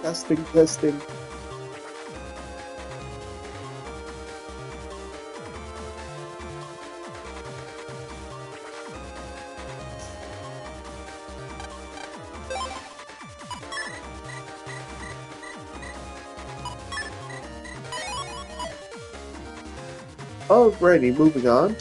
Testing, testing. Alrighty, moving on.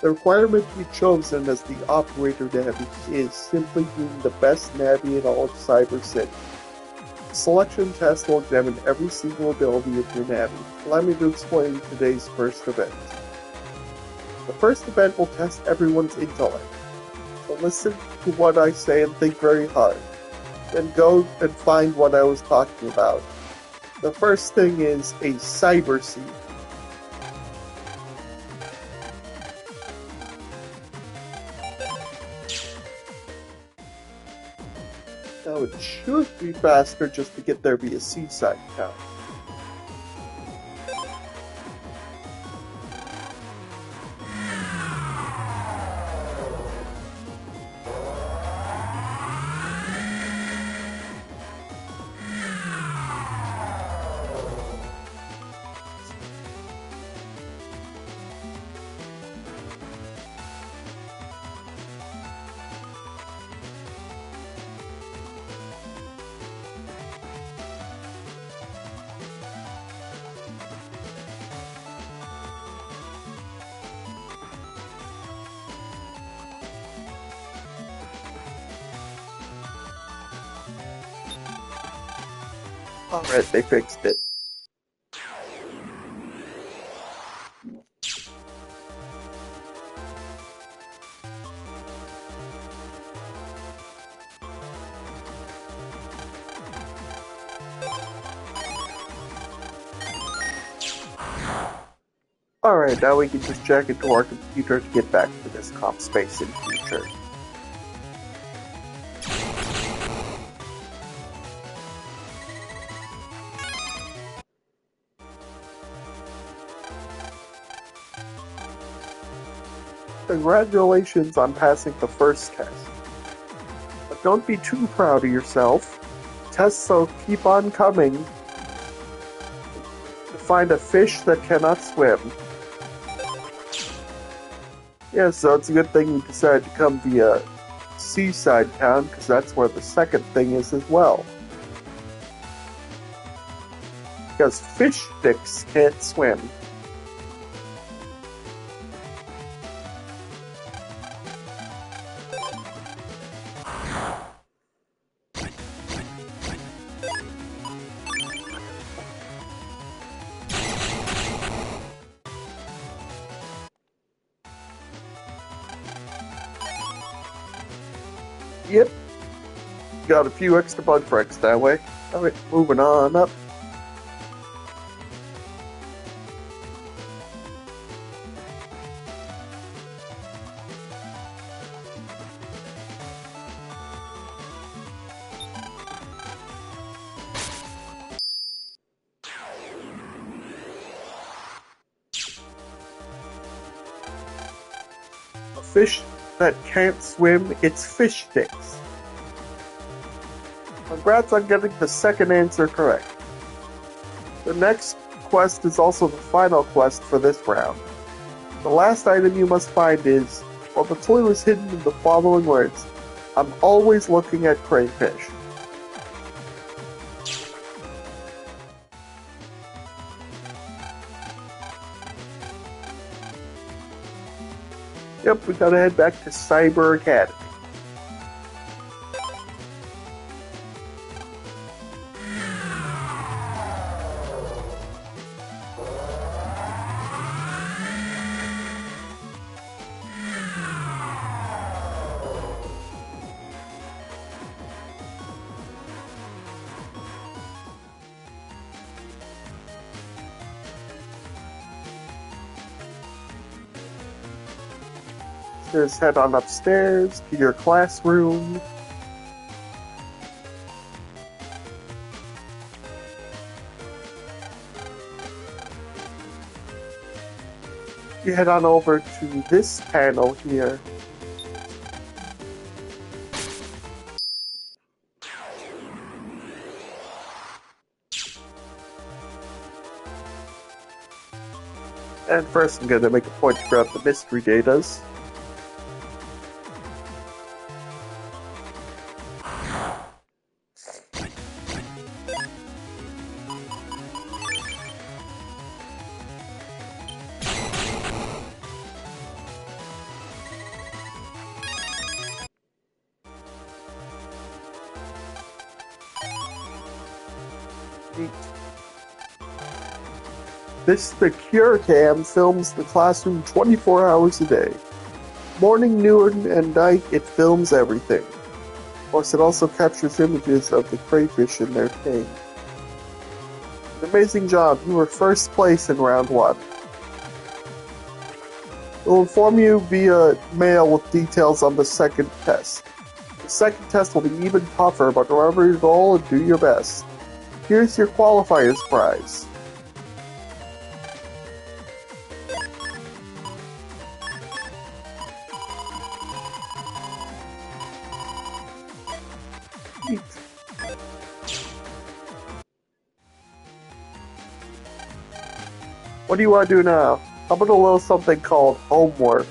The requirement to be chosen as the operator navi is simply being the best navi in all of Cyber City. The selection test will examine every single ability of your navi. Allow me to explain today's first event. The first event will test everyone's intellect. So listen to what I say and think very hard. Then go and find what I was talking about. The first thing is a cyber seed. Now it should be faster just to get there via seaside town. Alright, they fixed it. Alright, now we can just check into our computer to get back to this comp space in future. Congratulations on passing the first test. But don't be too proud of yourself. Tests will keep on coming to find a fish that cannot swim. Yeah, so it's a good thing we decided to come via seaside town, because that's where the second thing is as well. Because fish sticks can't swim. Yep. Got a few extra bug breaks that way. Alright, moving on up. A fish that can't swim, it's fish sticks. Congrats on getting the second answer correct. The next quest is also the final quest for this round. The last item you must find is, well, the clue is hidden in the following words. I'm always looking at crayfish. Yep, we gotta head back to Cyber Academy. Just head on upstairs to your classroom. You head on over to this panel here. And first I'm going to make a point to grab the mystery datas. This secure cam films the classroom 24 hours a day. Morning, noon, and night, it films everything. Of course, it also captures images of the crayfish in their tank. An amazing job. You were first place in round 1. We'll inform you via mail with details on the second test. The second test will be even tougher, but remember your goal and do your best. Here's your qualifiers prize. What do you want to do now? How about a little something called homework?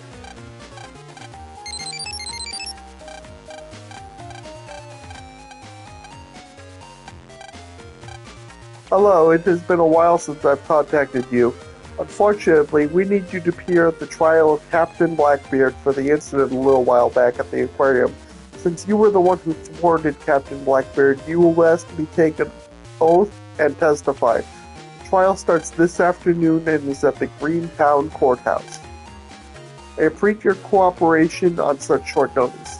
Hello, it has been a while since I've contacted you. Unfortunately, we need you to appear at the trial of Captain Blackbeard for the incident a little while back at the aquarium. Since you were the one who thwarted Captain Blackbeard, you will ask to be taken oath and testify. The trial starts this afternoon and is at the Greentown Courthouse. I appreciate your cooperation on such short notice.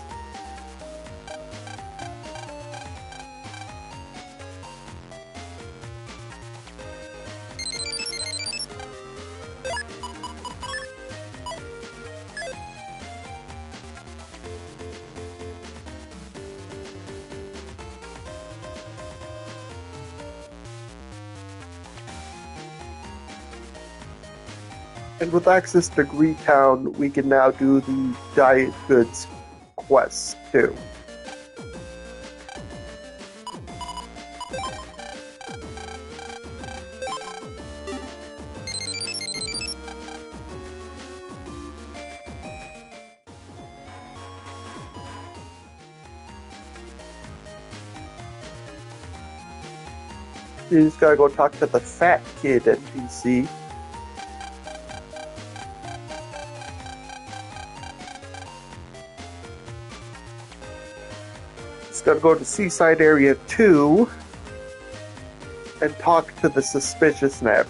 And with access to Greetown, we can now do the Diet Goods quest too. You just gotta go talk to the fat kid NPC. Gotta go to Seaside Area 2 and talk to the suspicious navi.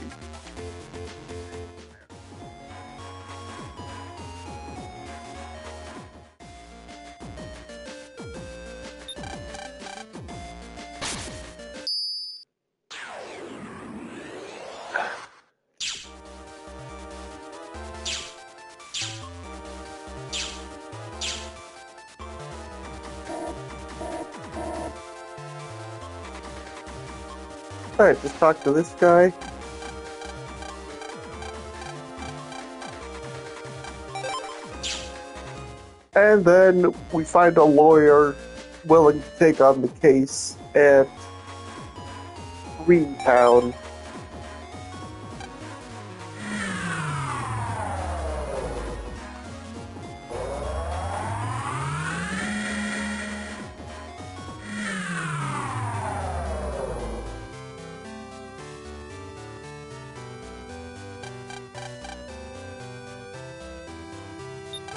Alright, just talk to this guy. And then we find a lawyer willing to take on the case at Greentown.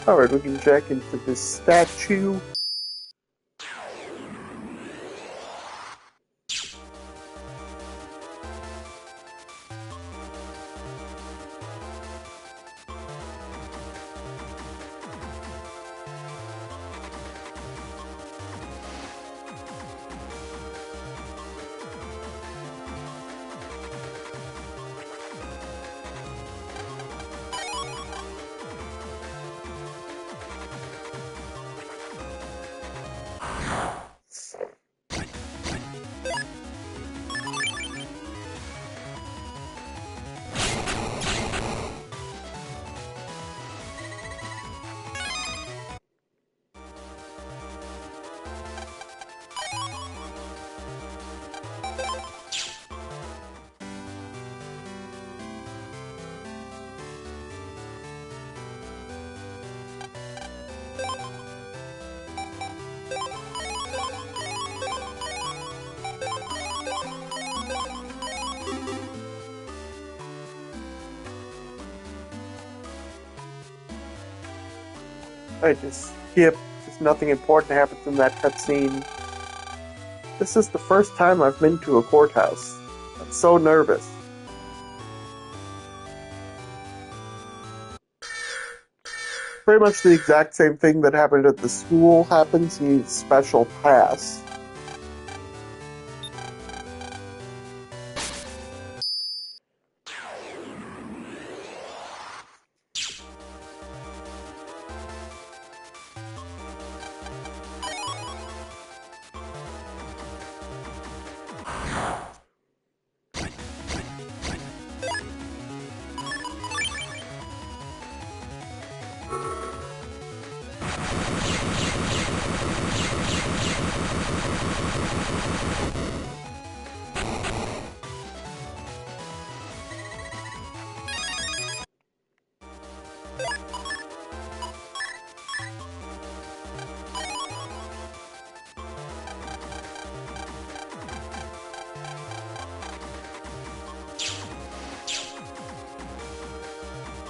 Alright, we can check into this statue. I just skip. Just nothing important happens in that cutscene. This is the first time I've been to a courthouse. I'm so nervous. Pretty much the exact same thing that happened at the school happens. You need a special pass.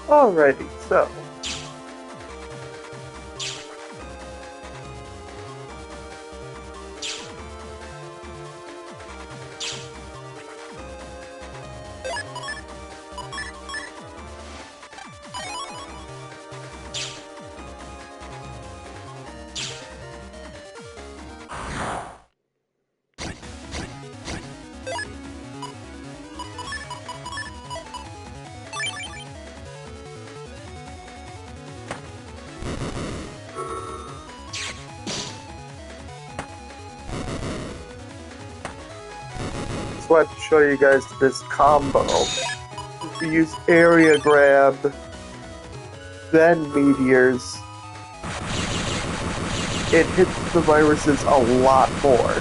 Alrighty, so. Just wanted to show you guys this combo. If you use area grab, then meteors, it hits the viruses a lot more.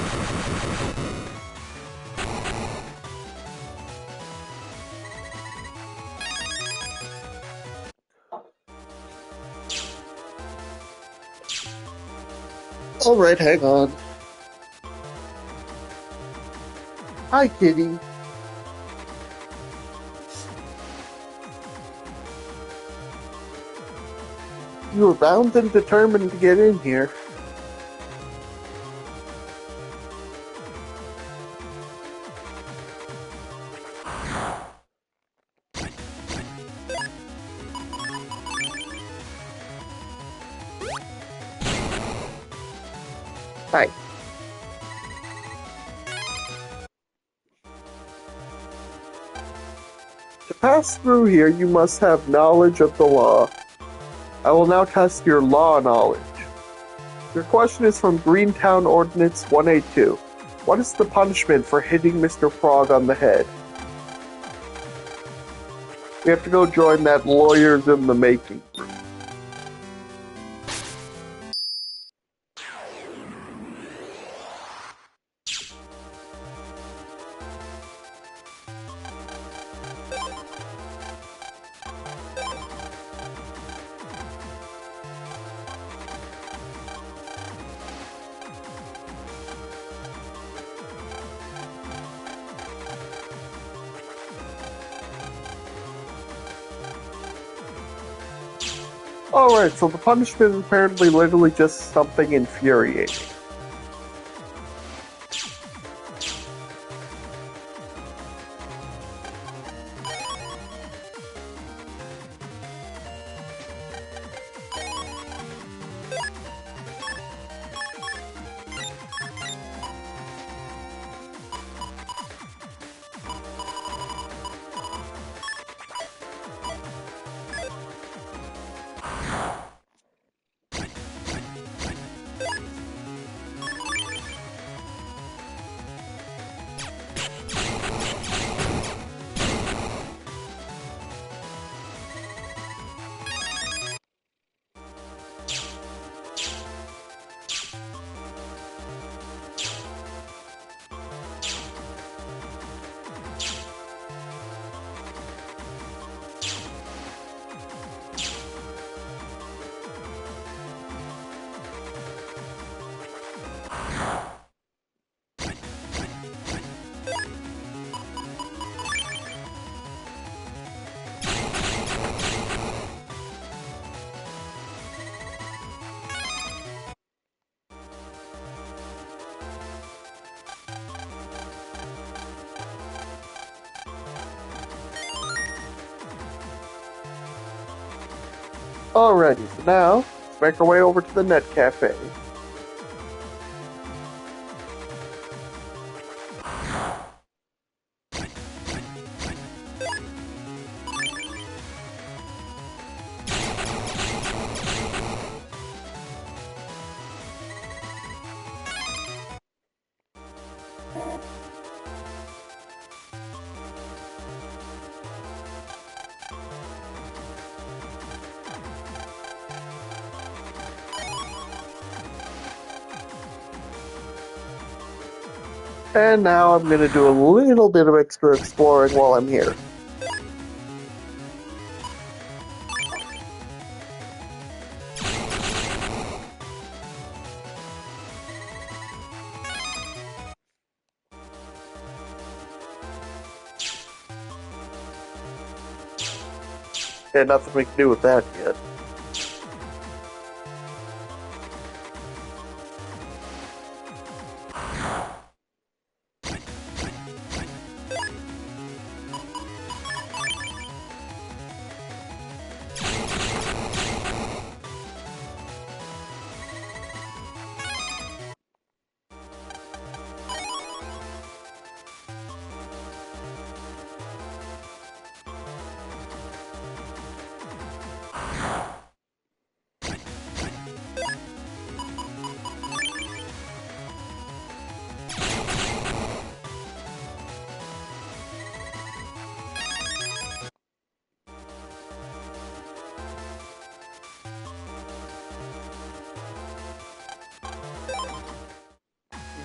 Alright, hang on. Hi, kitty. You were bound and determined to get in here. Hi. To pass through here, you must have knowledge of the law. I will now test your law knowledge. Your question is from Greentown Ordinance 182. What is the punishment for hitting Mr. Frog on the head? We have to go join that lawyers in the making group. Alright, so the punishment is apparently literally just something infuriating. Alrighty, so now, let's make our way over to the Net Cafe. And now I'm going to do a little bit of extra exploring while I'm here. Yeah, nothing we can do with that yet.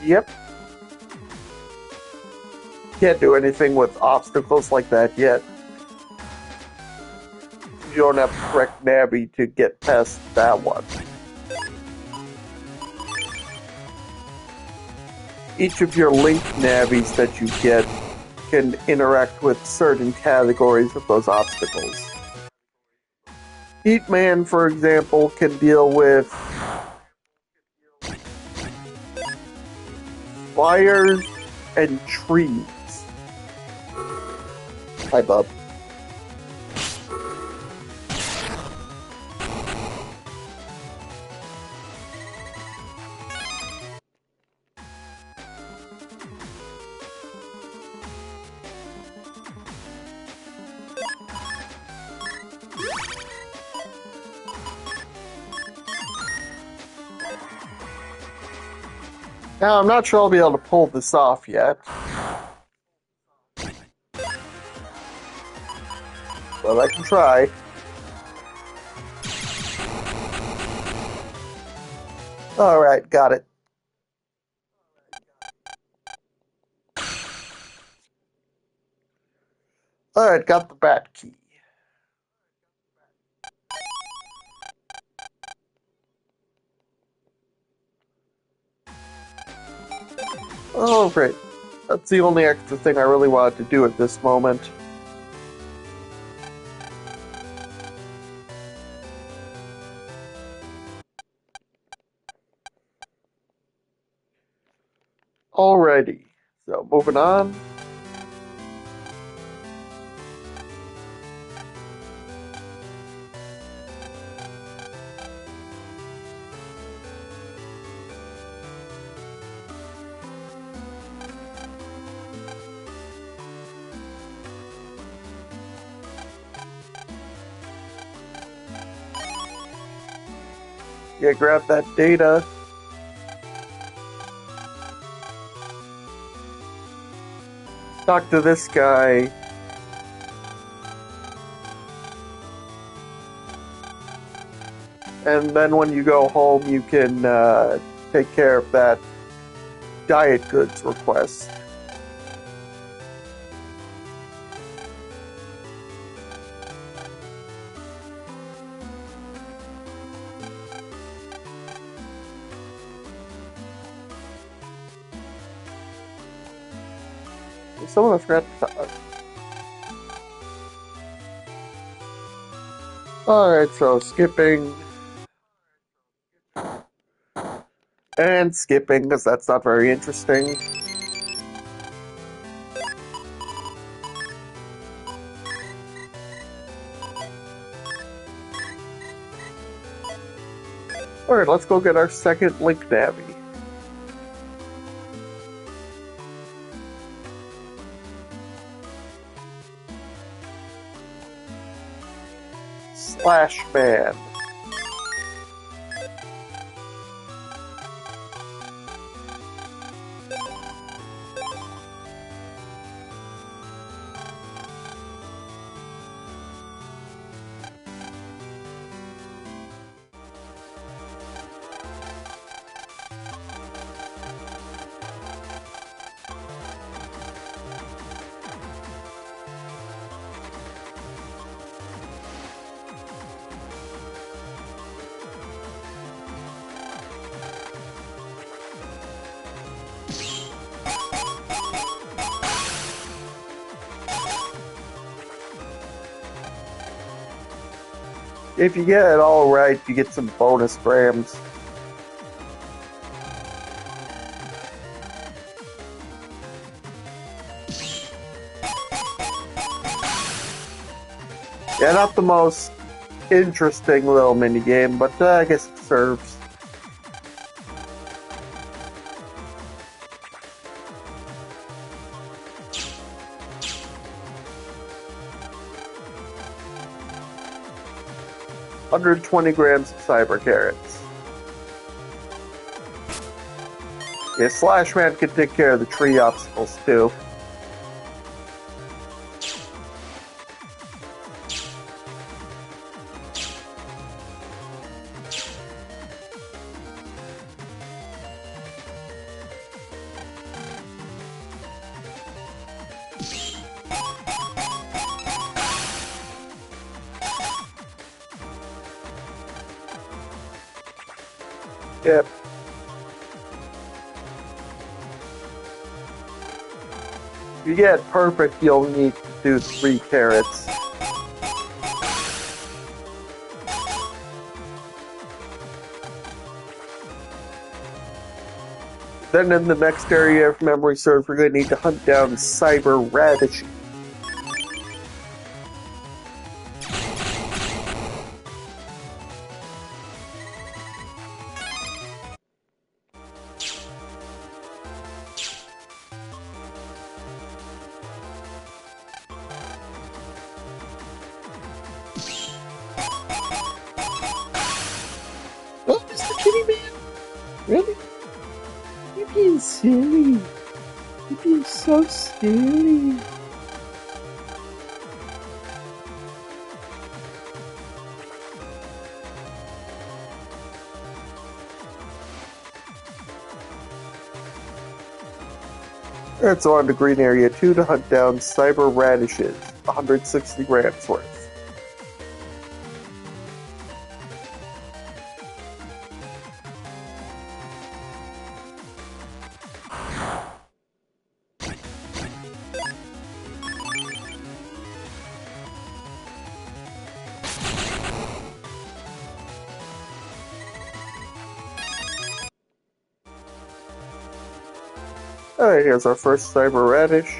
Yep. Can't do anything with obstacles like that yet. You don't have the correct navi to get past that one. Each of your linked navis that you get can interact with certain categories of those obstacles. Heatman, for example, can deal with fires and trees. Hi, bub. Now, I'm not sure I'll be able to pull this off yet. But I can try. Alright, got it. Alright, got the bat key. Oh, great. That's the only extra thing I really wanted to do at this moment. Alrighty, so moving on. Yeah, grab that data. Talk to this guy. And then when you go home, you can take care of that diet goods request. Someone forgot to talk. Alright, so skipping. And skipping, because that's not very interesting. Alright, let's go get our second link navi. Slash man. If you get it all right, you get some bonus grams. Yeah, not the most interesting little mini game, but I guess it serves. $120 grams of cyber carrots. Yeah, Slash Man can take care of the tree obstacles too. Yep. If you get perfect, you'll need to do 3 carrots. Then in the next area, if memory serves, we're going to need to hunt down cyber radishes. Oh, Mr. Kitty Man? Really? You're being silly. You're being so silly. Alright, so on to Green Area 2 to hunt down cyber radishes. 160 grams worth. Alright, here's our first cyber radish.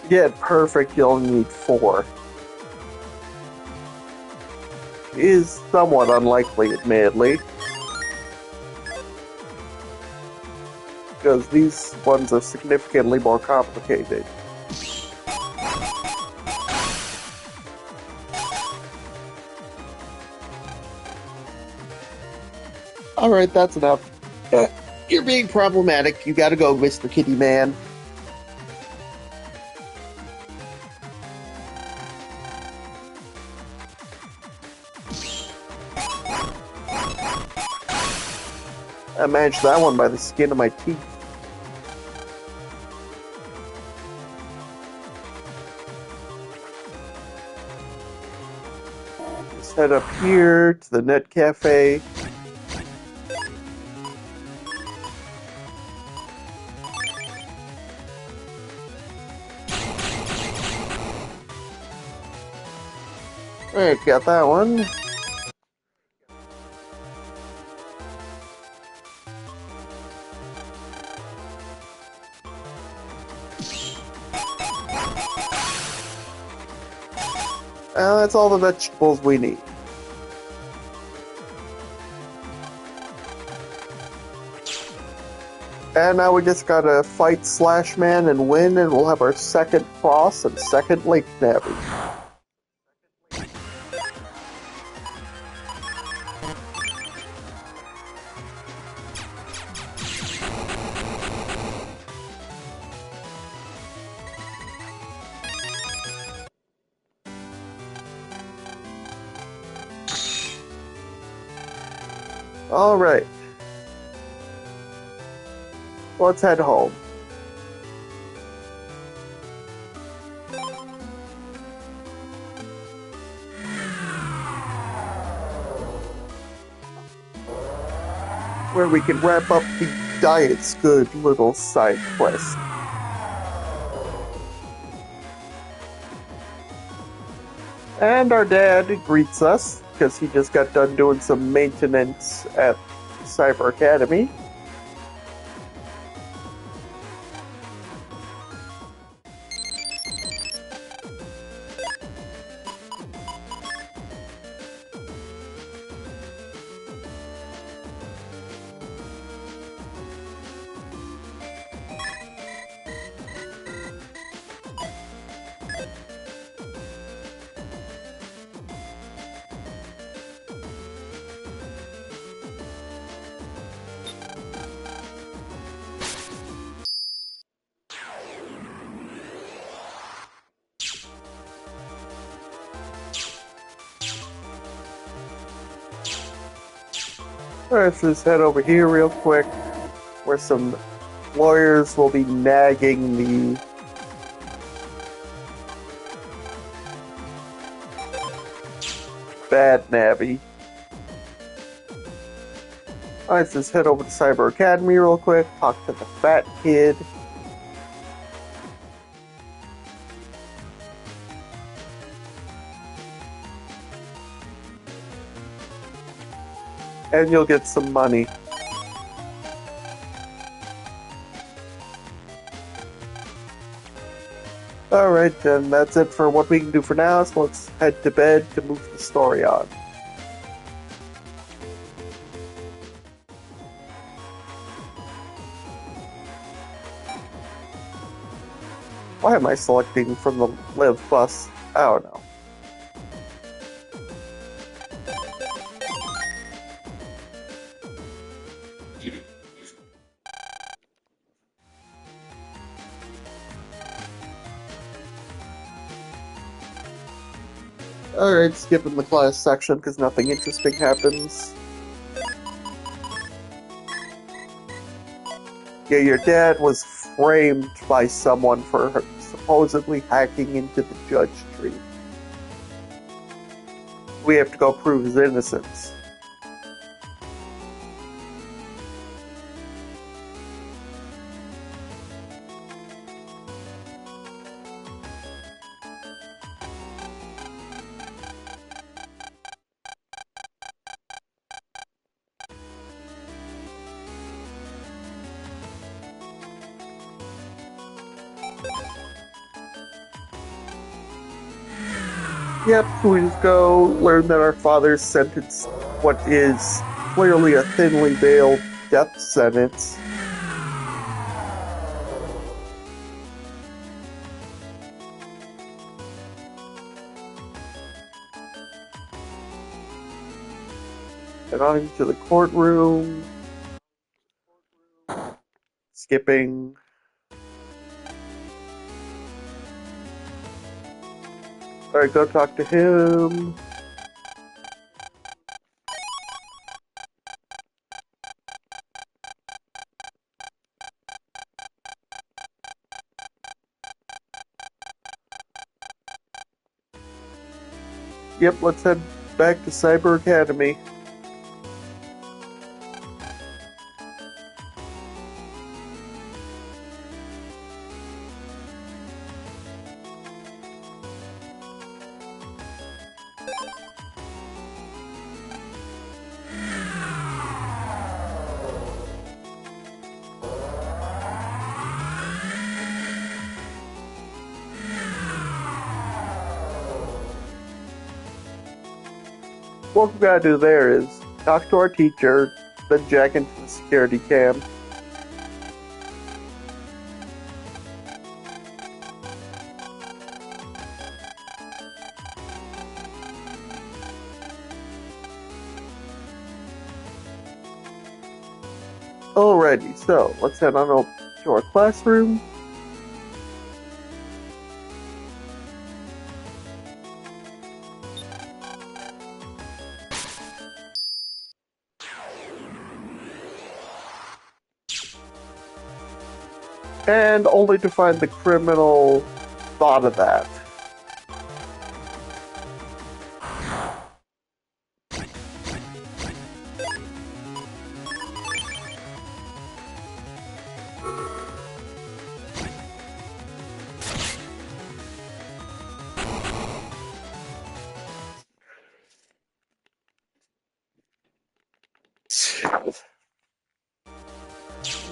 To get perfect, you'll need 4. Is somewhat unlikely, admittedly. Because these ones are significantly more complicated. Alright, that's enough. You're being problematic. You gotta go, Mr. Kitty Man. I managed that one by the skin of my teeth. Just head up here to the Net Cafe. Alright, got that one. That's all the vegetables we need. And now we just gotta fight Slash Man and win, and we'll have our second cross and second Lake Navi. Alright. Let's head home. Where we can wrap up the Diet's Good little side quest. And our dad greets us, because he just got done doing some maintenance at Cyber Academy. Alright, let's just head over here real quick, where some lawyers will be nagging the bad Navi. Alright, let's just head over to Cyber Academy real quick, talk to the fat kid. And you'll get some money. Alright, then that's it for what we can do for now, so let's head to bed to move the story on. Why am I selecting from the live bus? I don't know. Alright, skipping the class section because nothing interesting happens. Yeah, your dad was framed by someone for supposedly hacking into the judge tree. We have to go prove his innocence. Yep, so we just go learn that our father sentenced what is clearly a thinly veiled death sentence. And on into the courtroom. Skipping. Alright, go talk to him. Yep, let's head back to Cyber Academy. What we gotta do there is talk to our teacher, then jack into the security cam. Alrighty, so let's head on over to our classroom. And only to find the criminal thought of that.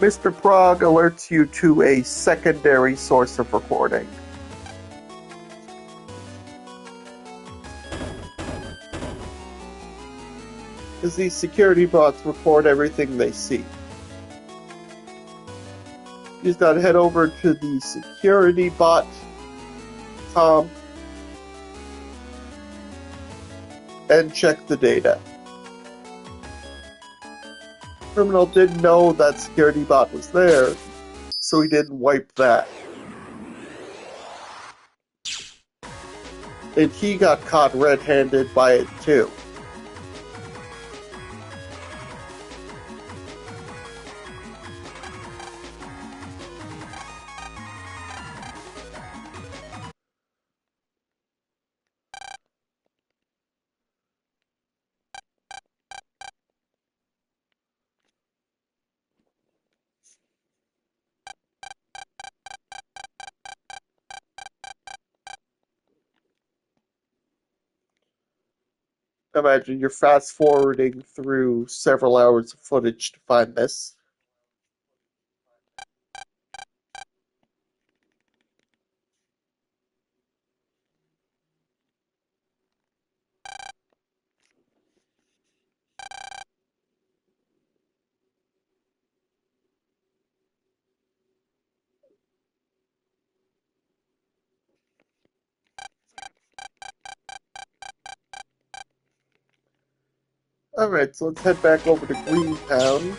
Mr. Prague alerts you to a secondary source of recording. Because these security bots record everything they see. You just gotta head over to the security bot comp and check the data. Criminal didn't know that security bot was there, so he didn't wipe that. And he got caught red-handed by it too. Imagine you're fast forwarding through several hours of footage to find this. Alright, so let's head back over to Greentown.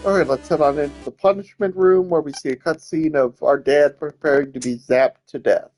Alright, let's head on into the punishment room where we see a cutscene of our dad preparing to be zapped to death.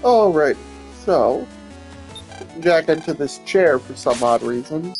Alrighty, so jack into this chair for some odd reason.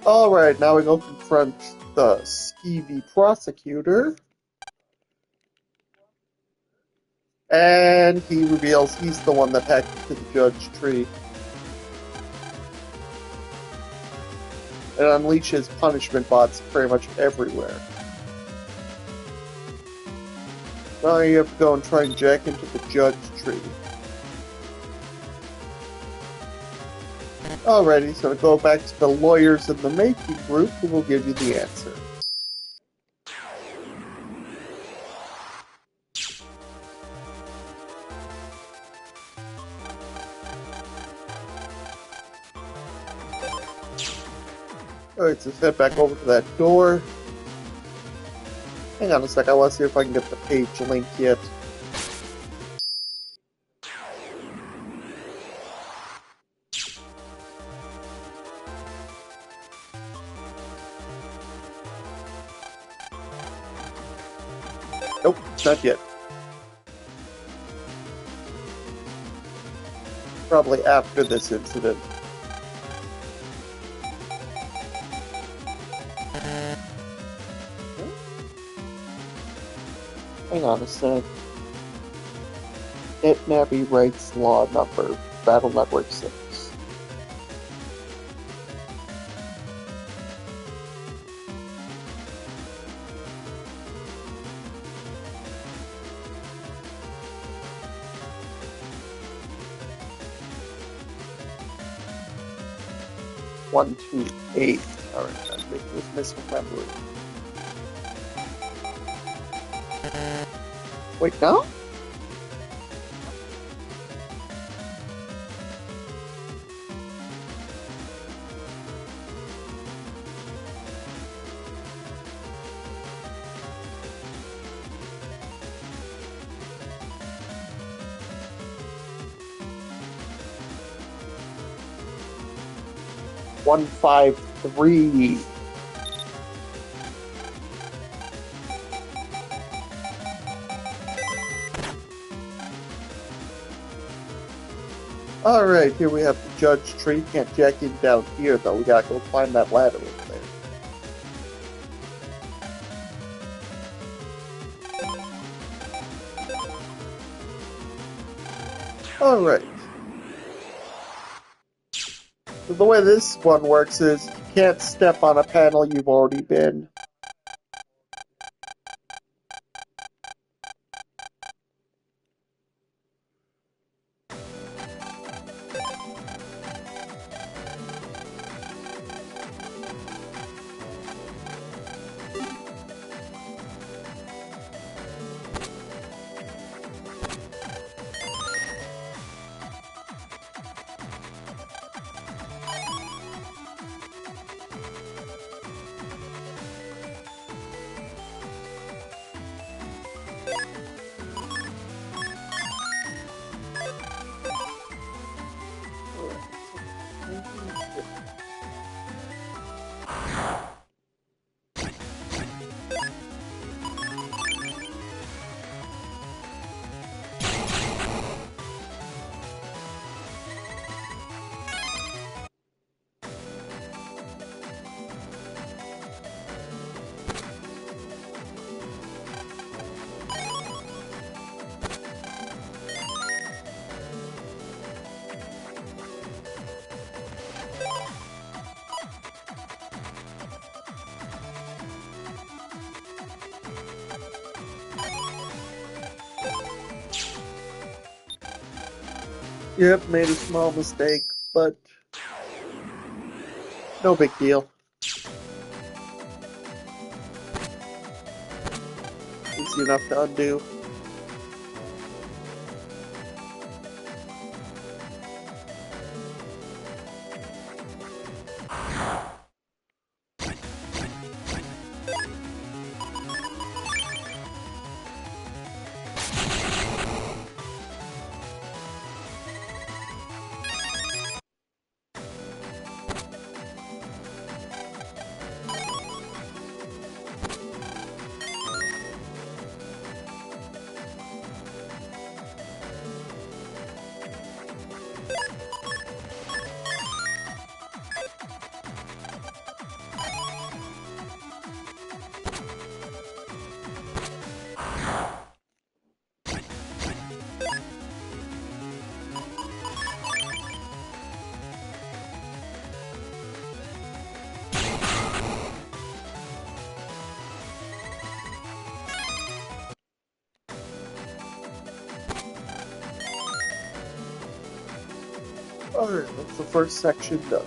Alright, now we go confront the skeevy prosecutor. And he reveals he's the one that hacked into the judge tree. It unleashes punishment bots pretty much everywhere. Now you have to go and try and jack into the judge tree. Alrighty, so go back to the lawyers in the making group who will give you the answer. Alright, so head back over to that door. Hang on a sec, I want to see if I can get the page link yet. Nope, not yet. Probably after this incident. Hang on a sec. Navi Rights Law Number, Battle Network 6. One, two, eight. Alright, I'm making this misremembering. Wait, no? One, five, three. Alright, here we have the judge tree. Can't jack in down here, though. We gotta go climb that ladder over there. Alright. So the way this one works is you can't step on a panel you've already been. Yep, made a small mistake, but no big deal. Easy enough to undo. Alright, that's the first section done.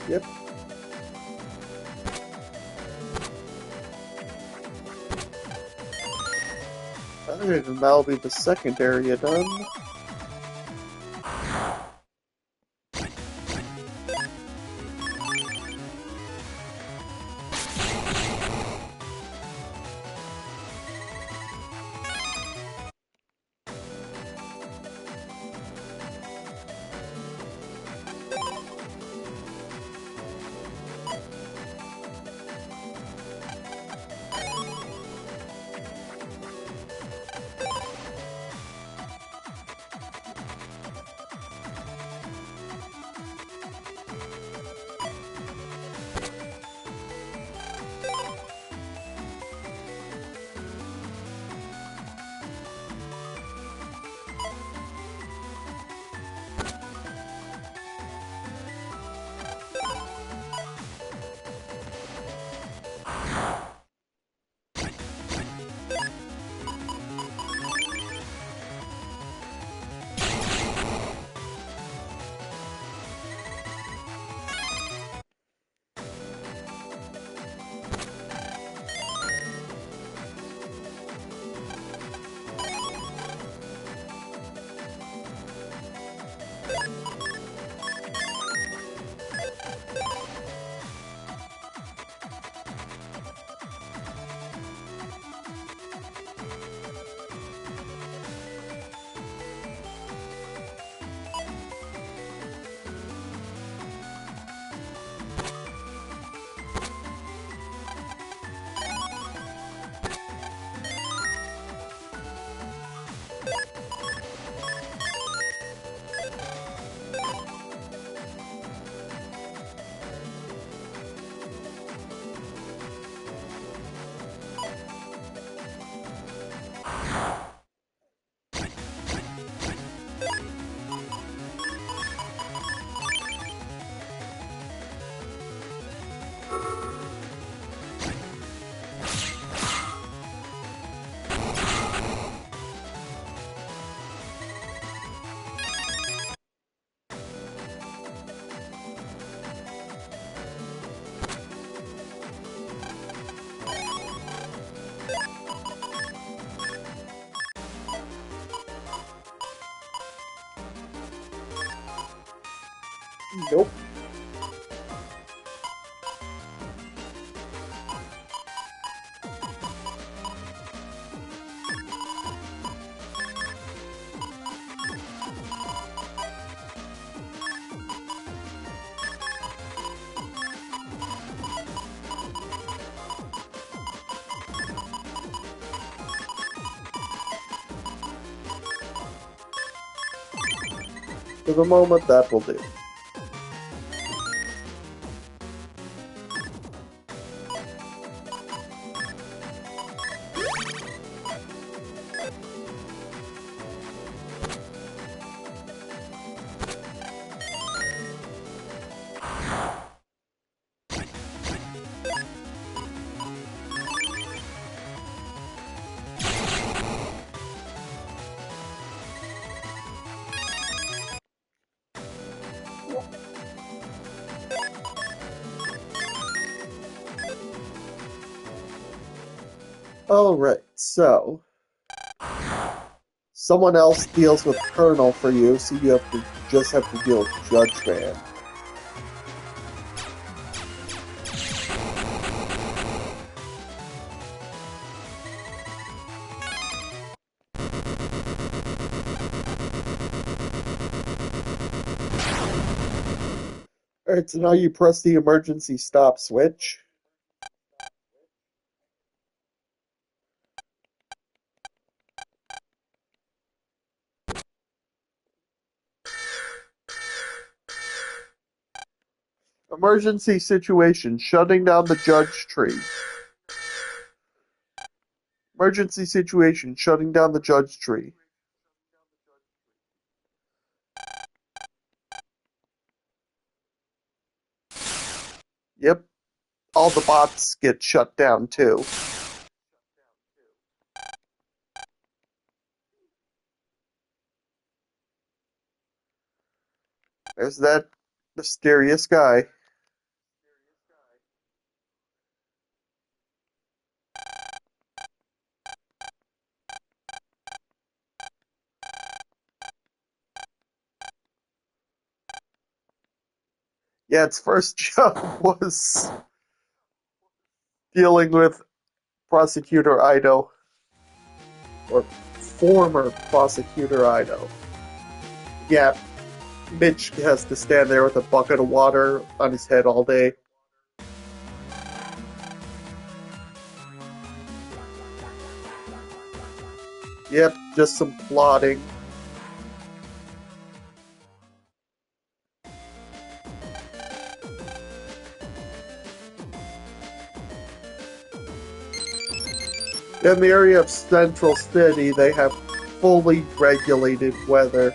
Yep. Alright, and that'll be the second area done. Nope. For the moment, that will do. Alright, so someone else deals with Colonel for you, so you just have to deal with Judgeman. Alright, so now you press the emergency stop switch. Emergency situation, shutting down the judge tree. Emergency situation, shutting down the judge tree. Yep, all the bots get shut down too. There's that mysterious guy. Yeah, its first job was dealing with Prosecutor Ido, or former Prosecutor Ido. Yeah, Mitch has to stand there with a bucket of water on his head all day. Yep, just some plotting. In the area of Central City, they have fully regulated weather.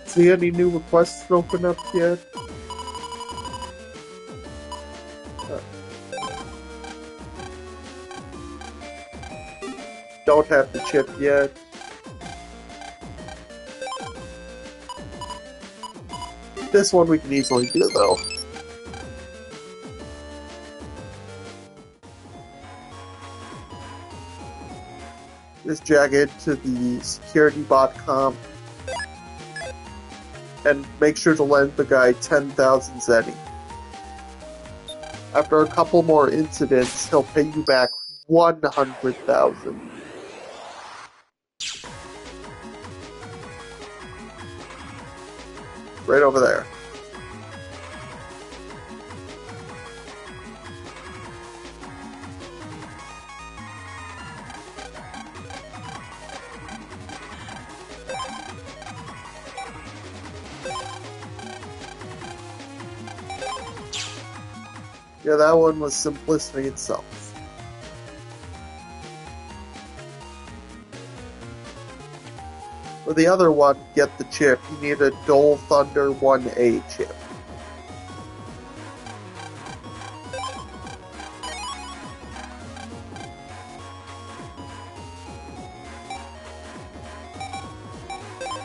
See any new requests open up yet? Don't have the chip yet. This one we can easily do, though. Just jag into the security bot comp and make sure to lend the guy 10,000 zenny. After a couple more incidents, he'll pay you back 100,000. Right over there. Yeah, that one was simplicity itself. For the other one, get the chip, you need a Dole Thunder 1A chip.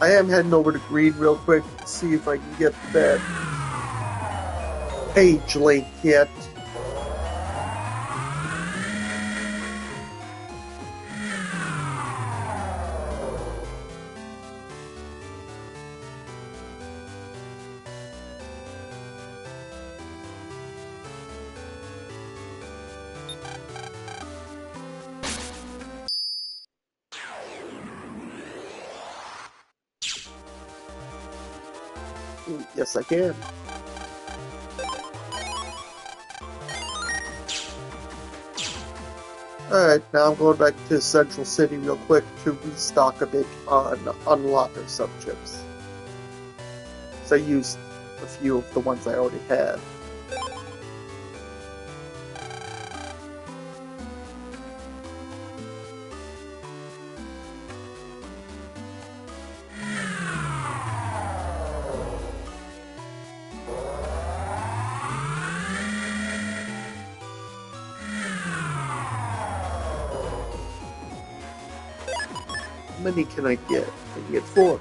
I am heading over to Green real quick to see if I can get that page link yet. Yes, I can. Alright, now I'm going back to Central City real quick to restock a bit on unlocker subchips. So I used a few of the ones I already had. How many can I get? I can get 4.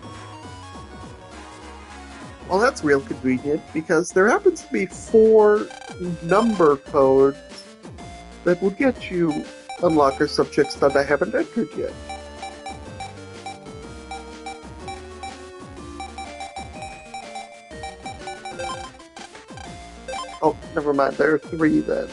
Well, that's real convenient, because there happens to be 4 number codes that will get you unlocker subjects that I haven't entered yet. Oh, never mind, there are 3 then.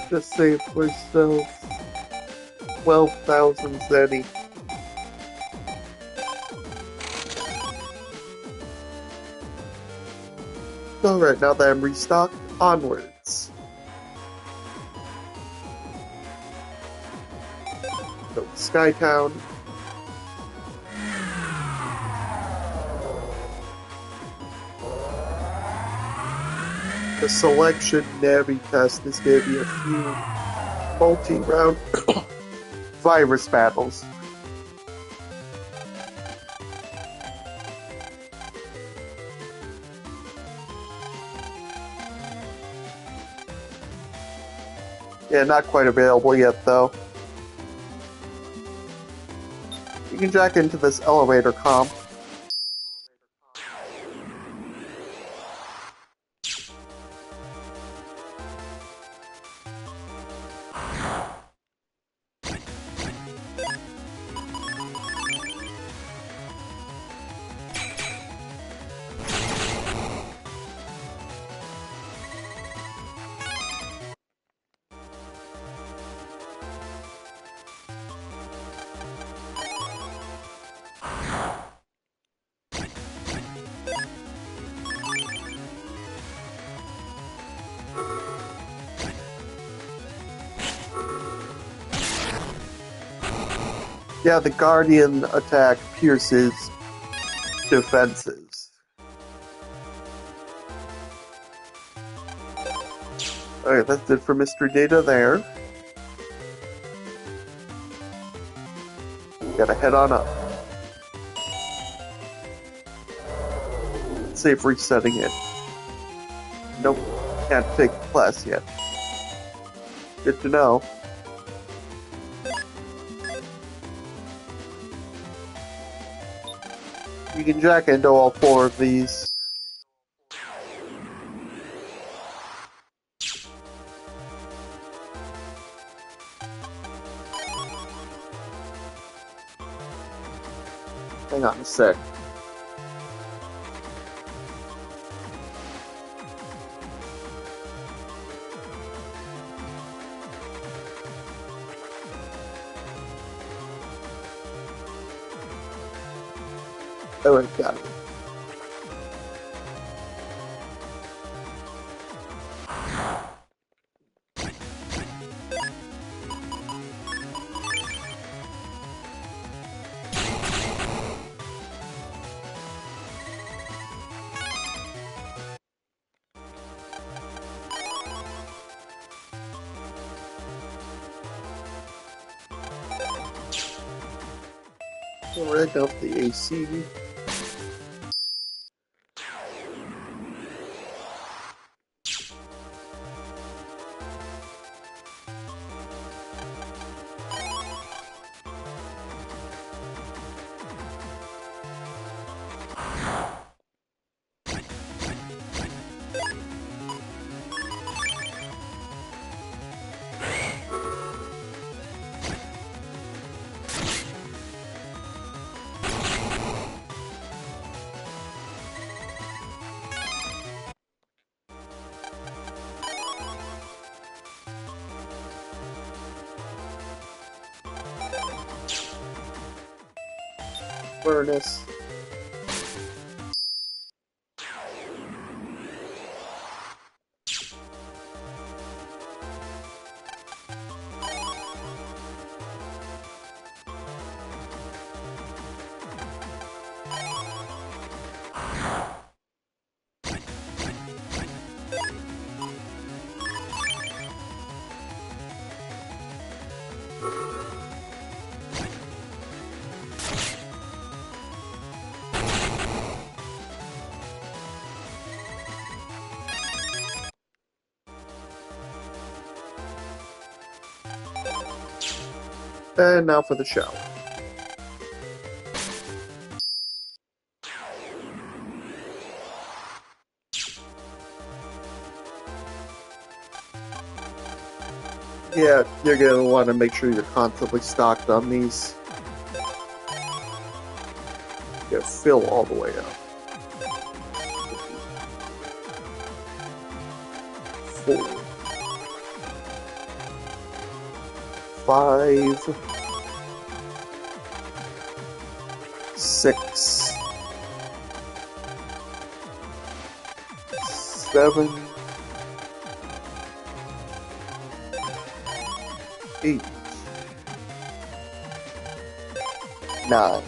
Just save myself 12,000 Zenny. Alright, now that I'm restocked, onwards. So, Skytown. The selection navi test is going to be a few multi-round virus battles. Yeah, not quite available yet, though. You can jack into this elevator comp. Yeah, the Guardian attack pierces defenses. Alright, that's it for Mystery Data there. Gotta head on up. Save resetting it. Nope, can't take the class yet. Good to know. You can jack into all 4 of these. Hang on a sec. Alright, got it. Rig up the AC. Furnace. And now for the shower. Yeah, you're gonna want to make sure you're constantly stocked on these. Yeah, fill all the way up. 4, 5, 6, 7, 8, 9.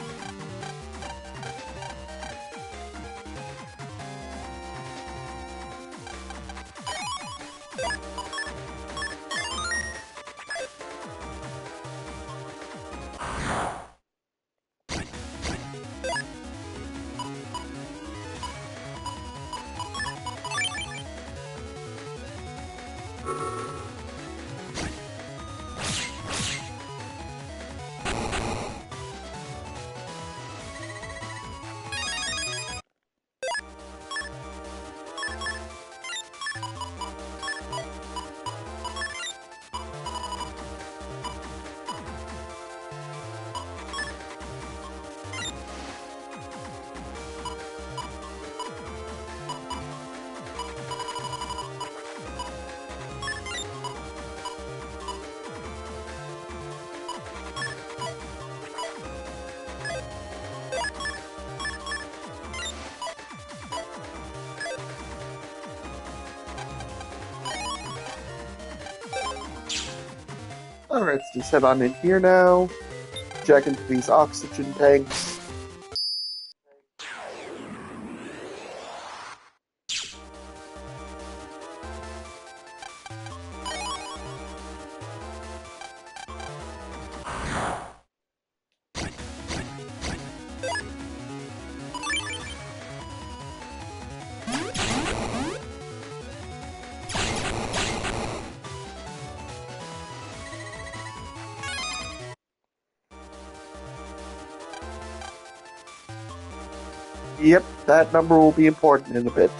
Alright, so just head on in here now. Check into these oxygen tanks. Yep, that number will be important in a bit.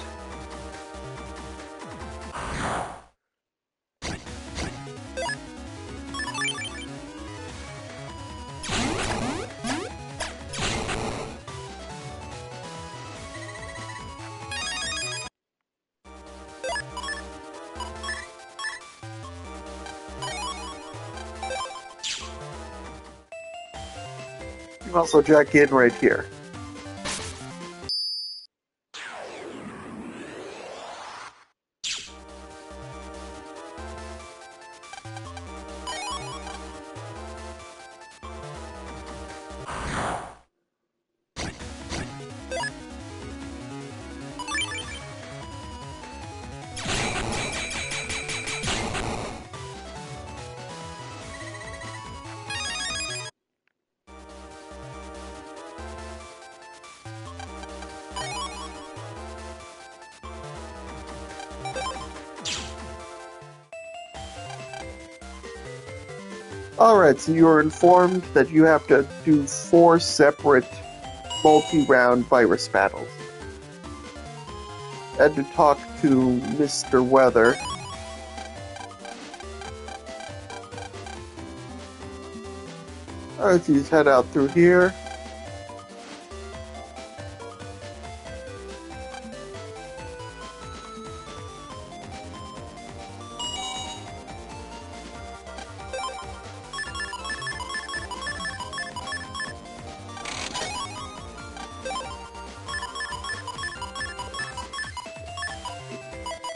You can also jack in right here. Alright, so you are informed that you have to do 4 separate multi-round virus battles. And to talk to Mr. Weather. Alright, so you just head out through here.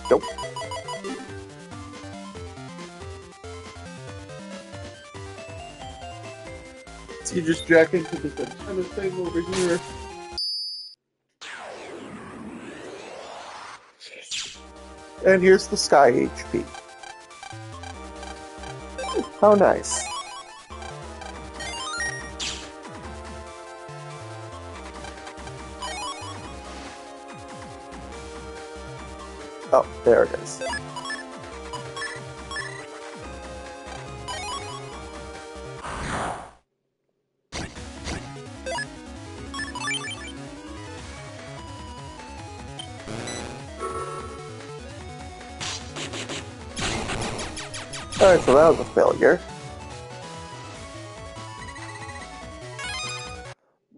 Nope. So you just jack into this antenna thing over here. And here's the sky HP. How nice. Oh, there it is. Alright, so that was a failure.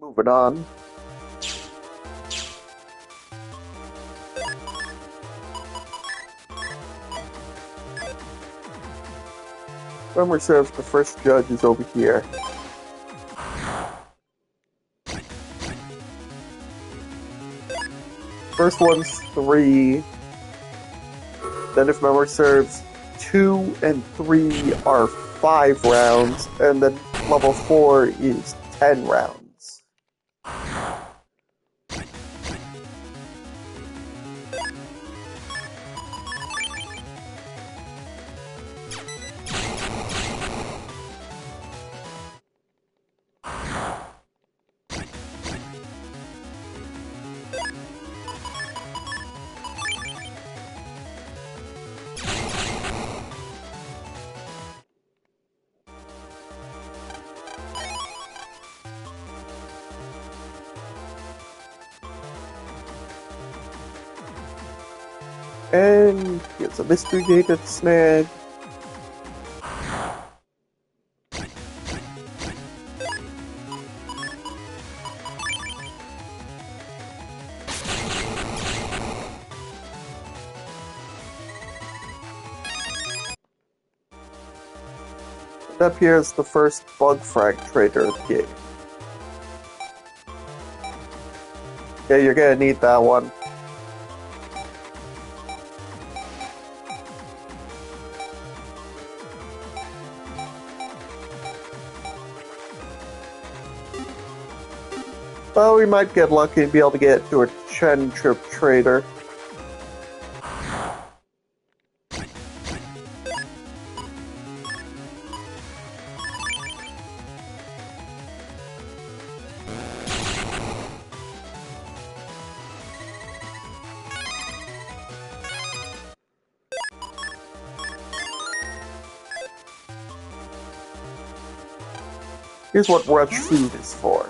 Moving on. Memory serves, the first judge is over here. First one's 3. Then if memory serves, 2 and 3 are 5 rounds, and then level 4 is 10 rounds. And here's a mystery data to snag. And up here is the first bug frag trader of the game. Yeah, you're gonna need that one. Well, we might get lucky and be able to get to a Chen Trip Trader. Here's what Rush Food is for.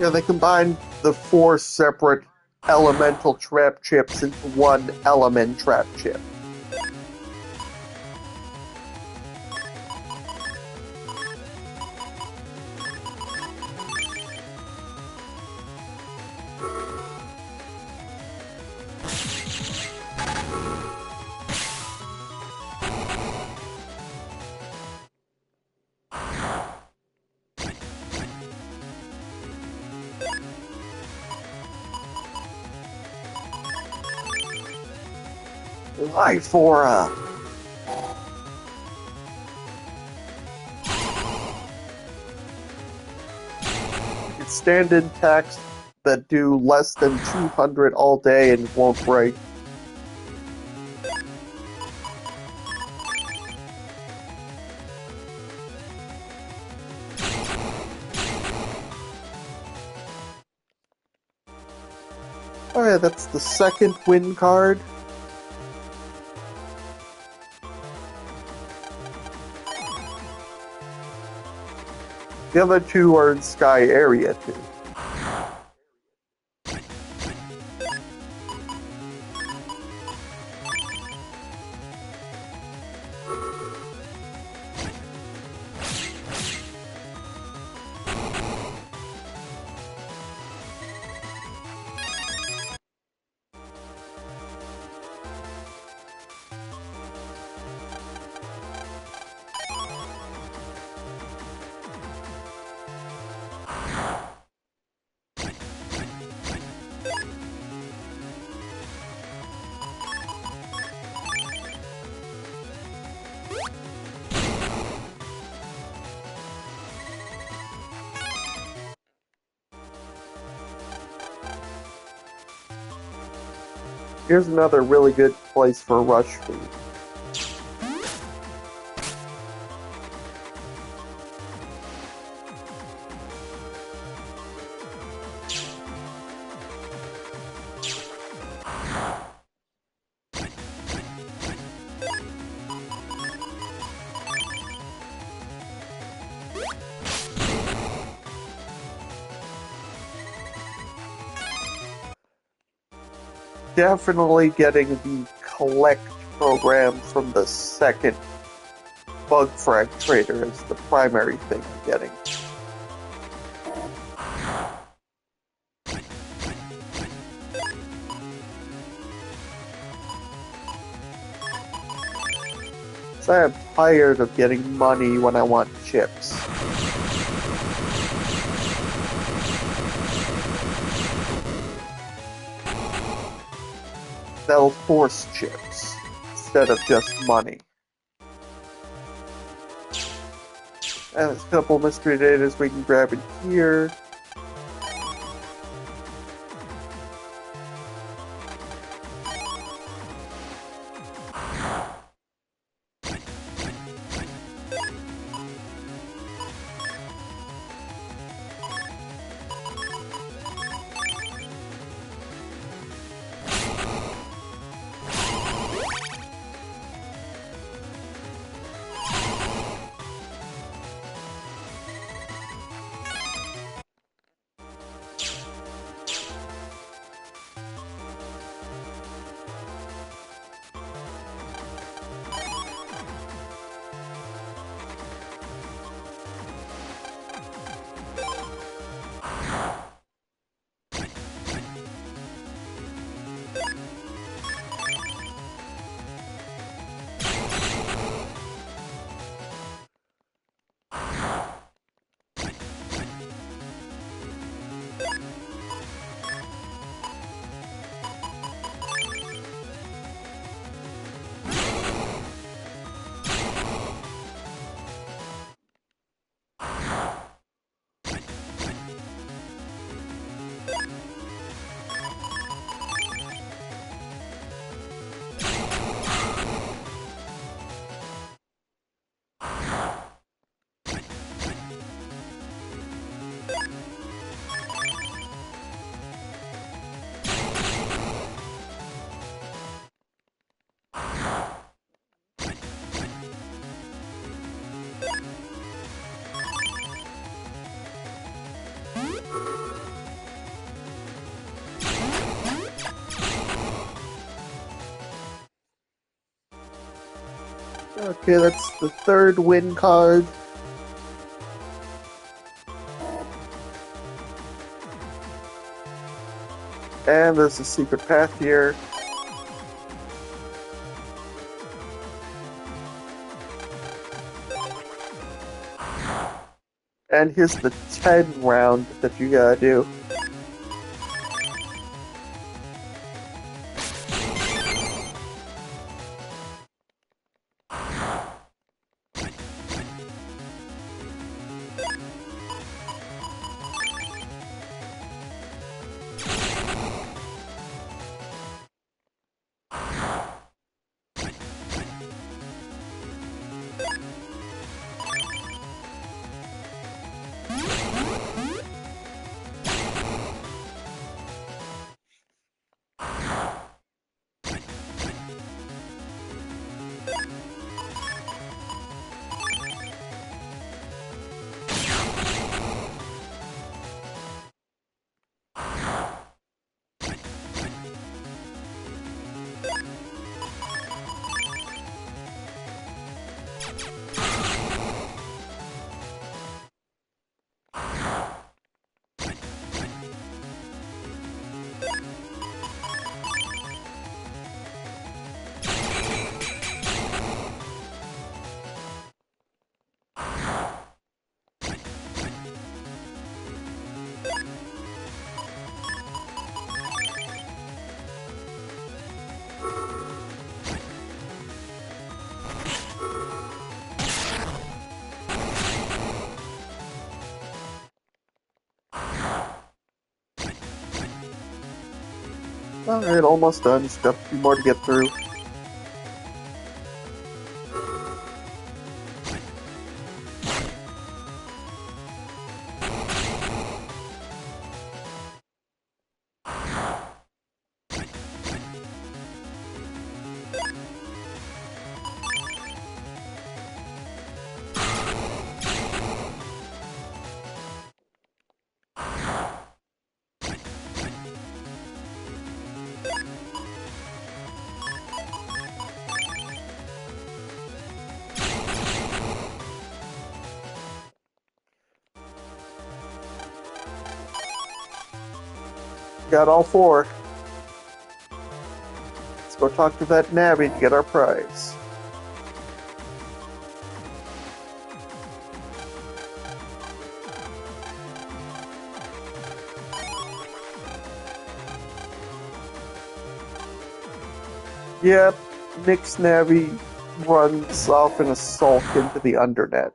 Yeah, they combined the 4 separate elemental trap chips into one element trap chip. Lyfora! You can stand in attacks that do less than 200 all day and won't break. Alright, that's the second win card. The other two are in Sky Area too. Here's another really good place for rush food. Definitely getting the collect program from the second bug frag trader is the primary thing I'm getting. So I'm tired of getting money when I want chips. They'll force chips instead of just money. And there's a couple mystery datas we can grab in here. Okay, that's the third win card. And there's a secret path here. And here's the 10 round that you gotta do. Alright, almost done. Just got a few more to get through. Got all four. Let's go talk to that navi to get our prize. Yep, Nick's navi runs off in a sulk into the undernet.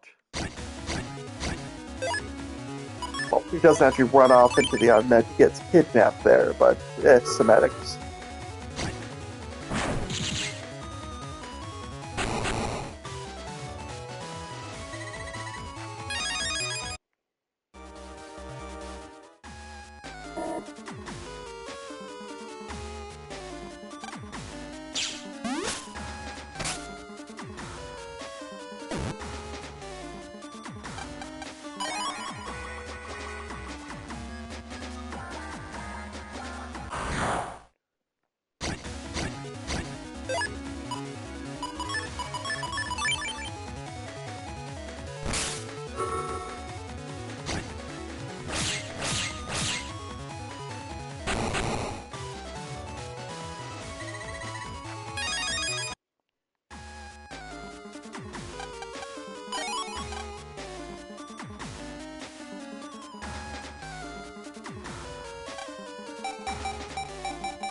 Well, he doesn't actually run off into the undernet, he gets kidnapped there, but semantics.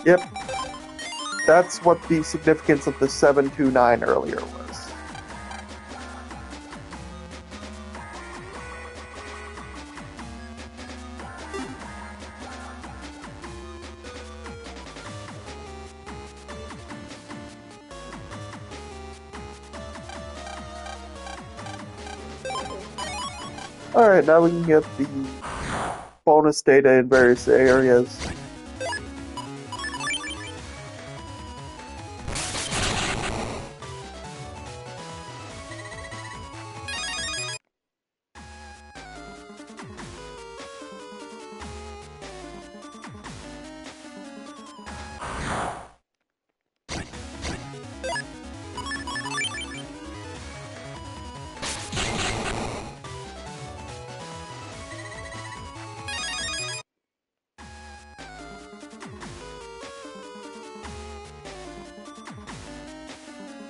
Yep, that's what the significance of the 729 earlier was. Alright, now we can get the bonus data in various areas.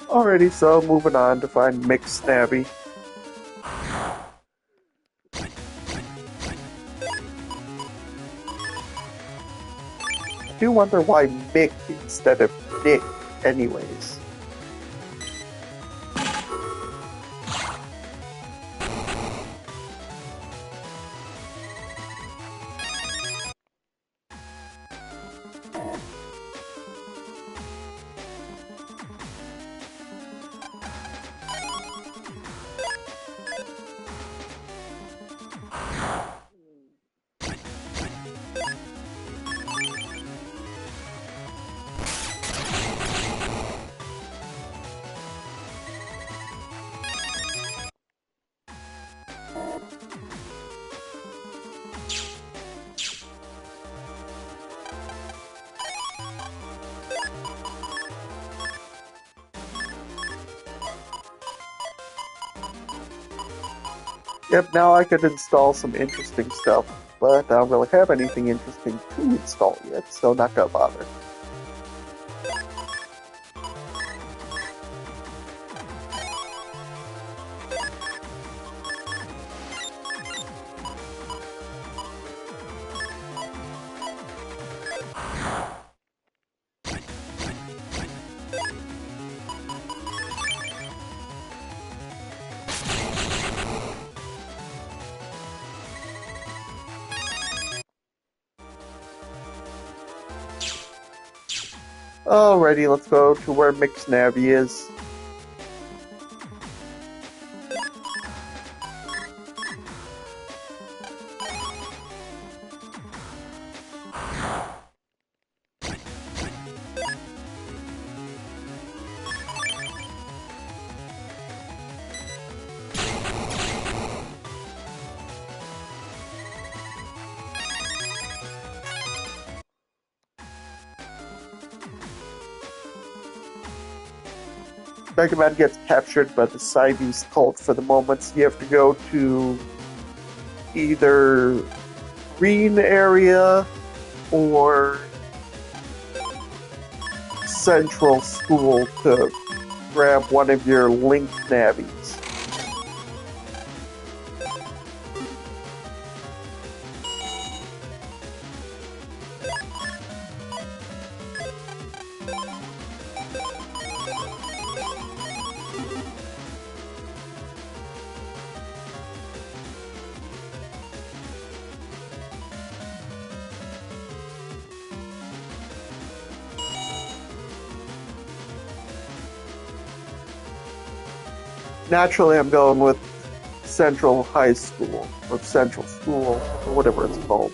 Alrighty, so moving on to find Mick's navi. I do wonder why Mick instead of Nick, anyways. Yep, now I could install some interesting stuff, but I don't really have anything interesting to install yet, so not gonna bother. Alrighty, let's go to where Mixed Navi is. Megaman gets captured by the cybeast cult for the moment, so you have to go to either green area or central school to grab one of your link navies. Naturally, I'm going with Central High School, or Central School, or whatever it's called.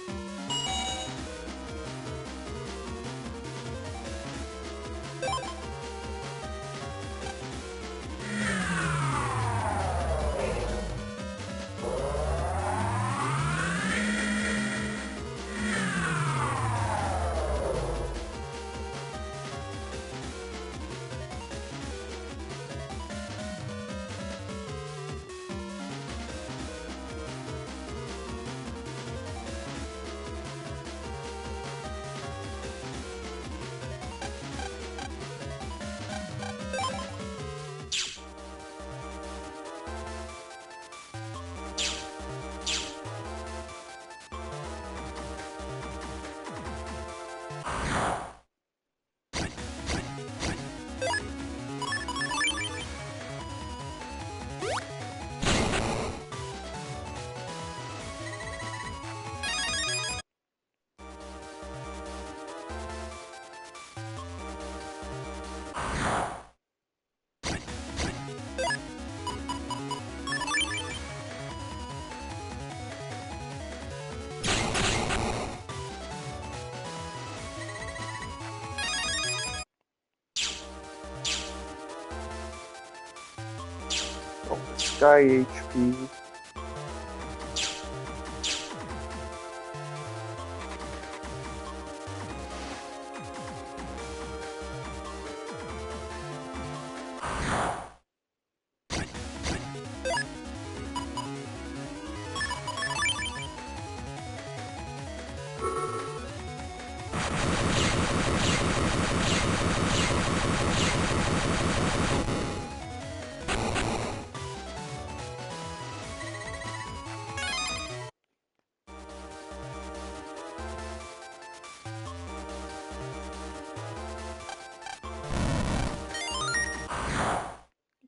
Sky HP.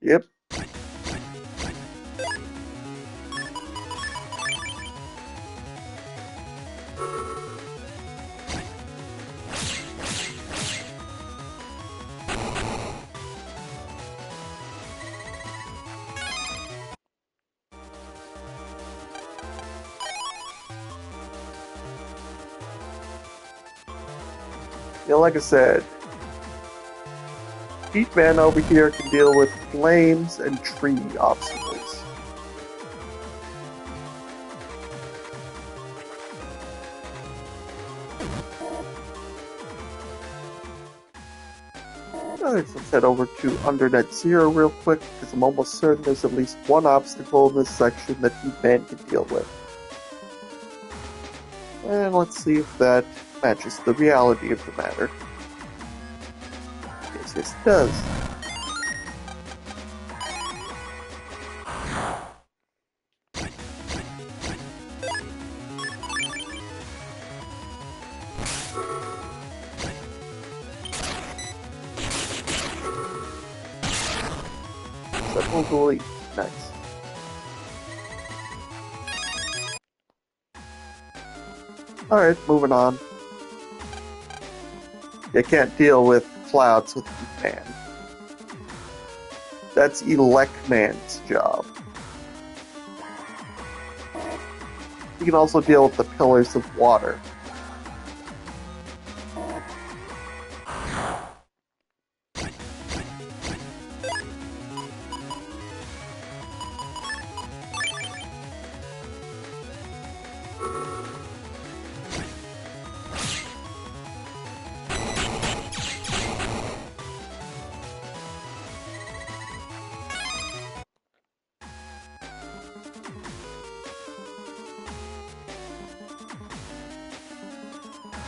Yep. Yeah, like I said, Heatman over here can deal with flames and tree obstacles. Alright, so let's head over to Undernet Zero real quick, because I'm almost certain there's at least one obstacle in this section that Heatman can deal with. And let's see if that matches the reality of the matter. Yes, it does. Totally nice. Alright, moving on. You can't deal with clouds with man. That's Electman's job. He can also deal with the pillars of water.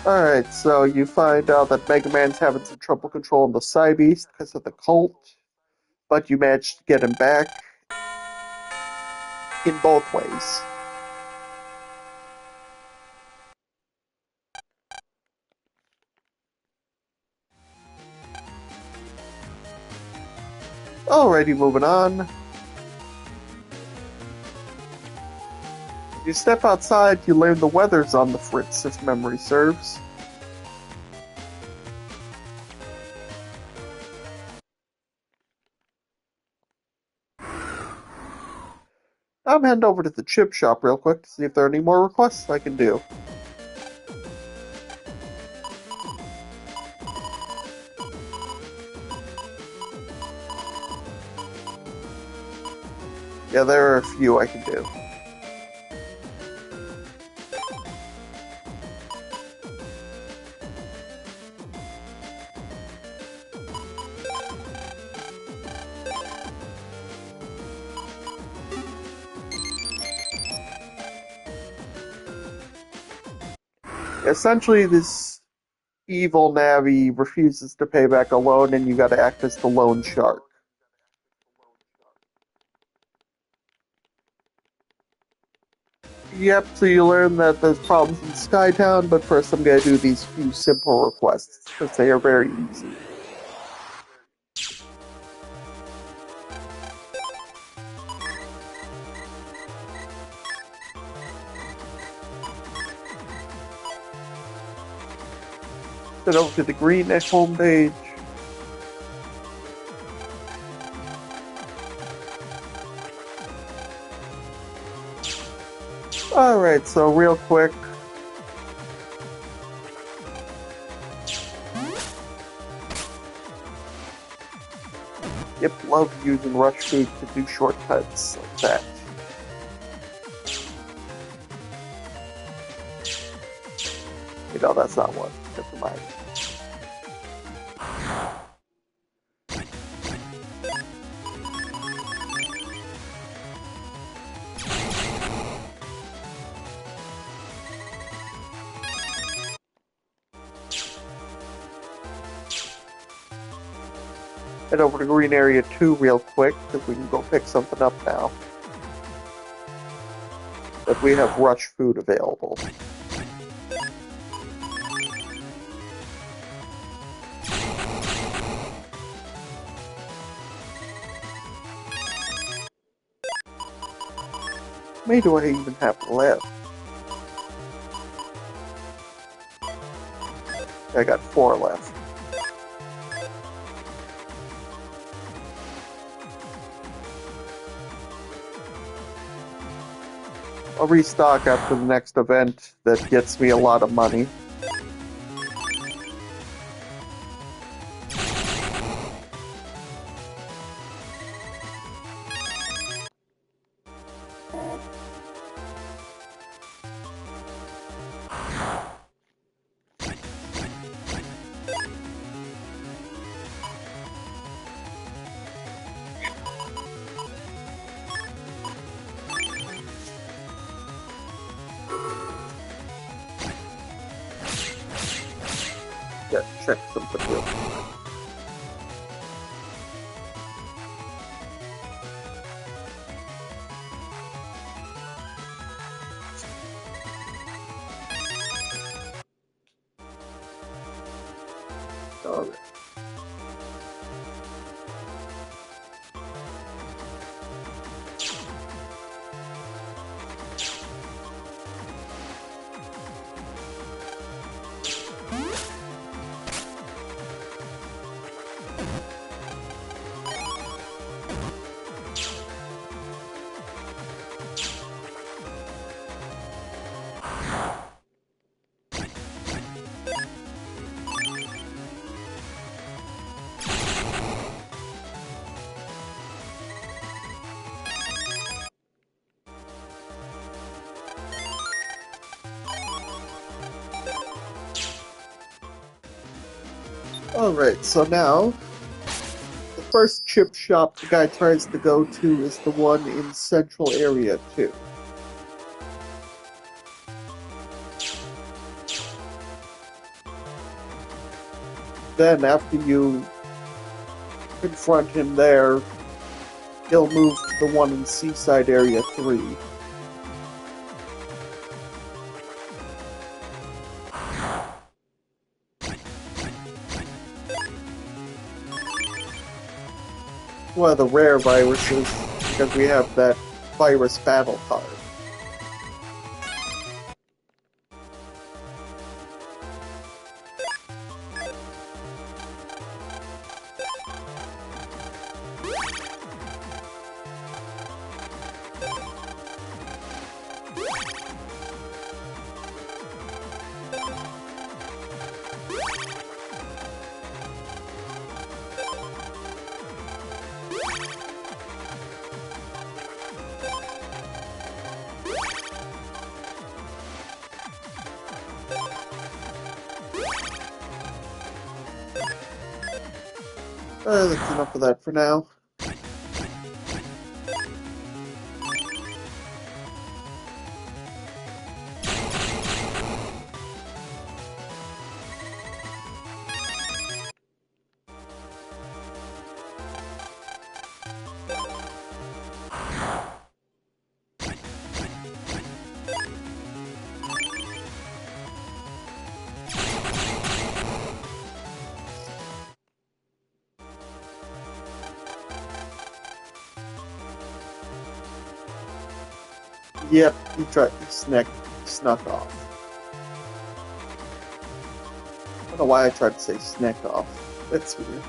Alright, so you find out that Mega Man's having some trouble controlling the cybeast because of the cult, but you managed to get him back in both ways. Alrighty, moving on. You step outside, you learn the weather's on the fritz, if memory serves. I'm heading over to the chip shop real quick to see if there are any more requests I can do. Yeah, there are a few I can do. Essentially, this evil Navi refuses to pay back a loan, and you gotta act as the loan shark. Yep, so you learn that there's problems in Skytown, but first I'm gonna do these few simple requests, because they are very easy. Head over to the green homepage. Alright, so real quick. Yep, love using rush food to do shortcuts like that. You know, that's not one. Never mind. Head over to Green Area 2 real quick, because we can go pick something up now. But we have rush food available. How many do I even have left? I got 4 left. I'll restock after the next event that gets me a lot of money. Yeah, check something real quick. Alright. Alright, so now, the first chip shop the guy tries to go to is the one in Central Area 2. Then, after you confront him there, he'll move to the one in Seaside Area 3. One of the rare viruses, because we have that virus battle card. That's enough of that for now. Yep, he snuck off. I don't know why I tried to say snack off. That's weird.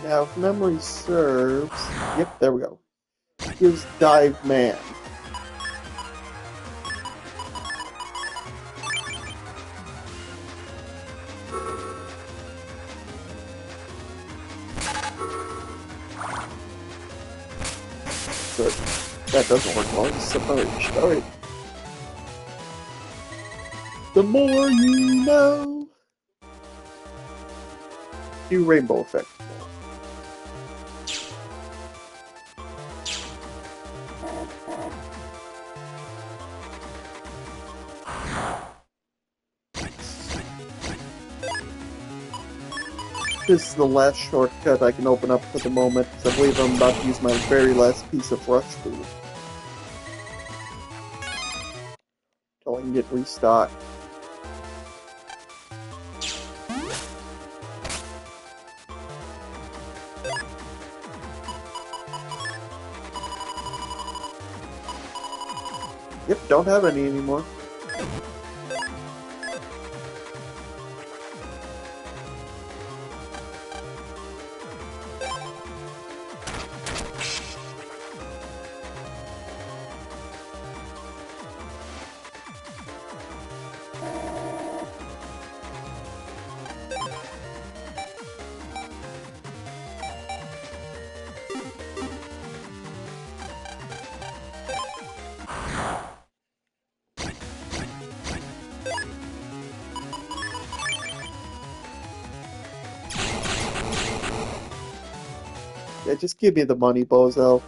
Now, if memory serves... Yep, there we go. Here's Dive Man. Good. That doesn't work well. It's submerged. Alright. The more you know. Do rainbow effect. This is the last shortcut I can open up for the moment, because I believe I'm about to use my very last piece of rush food. Until I can get restocked. Yep, don't have any anymore. Yeah, just give me the money, bozo.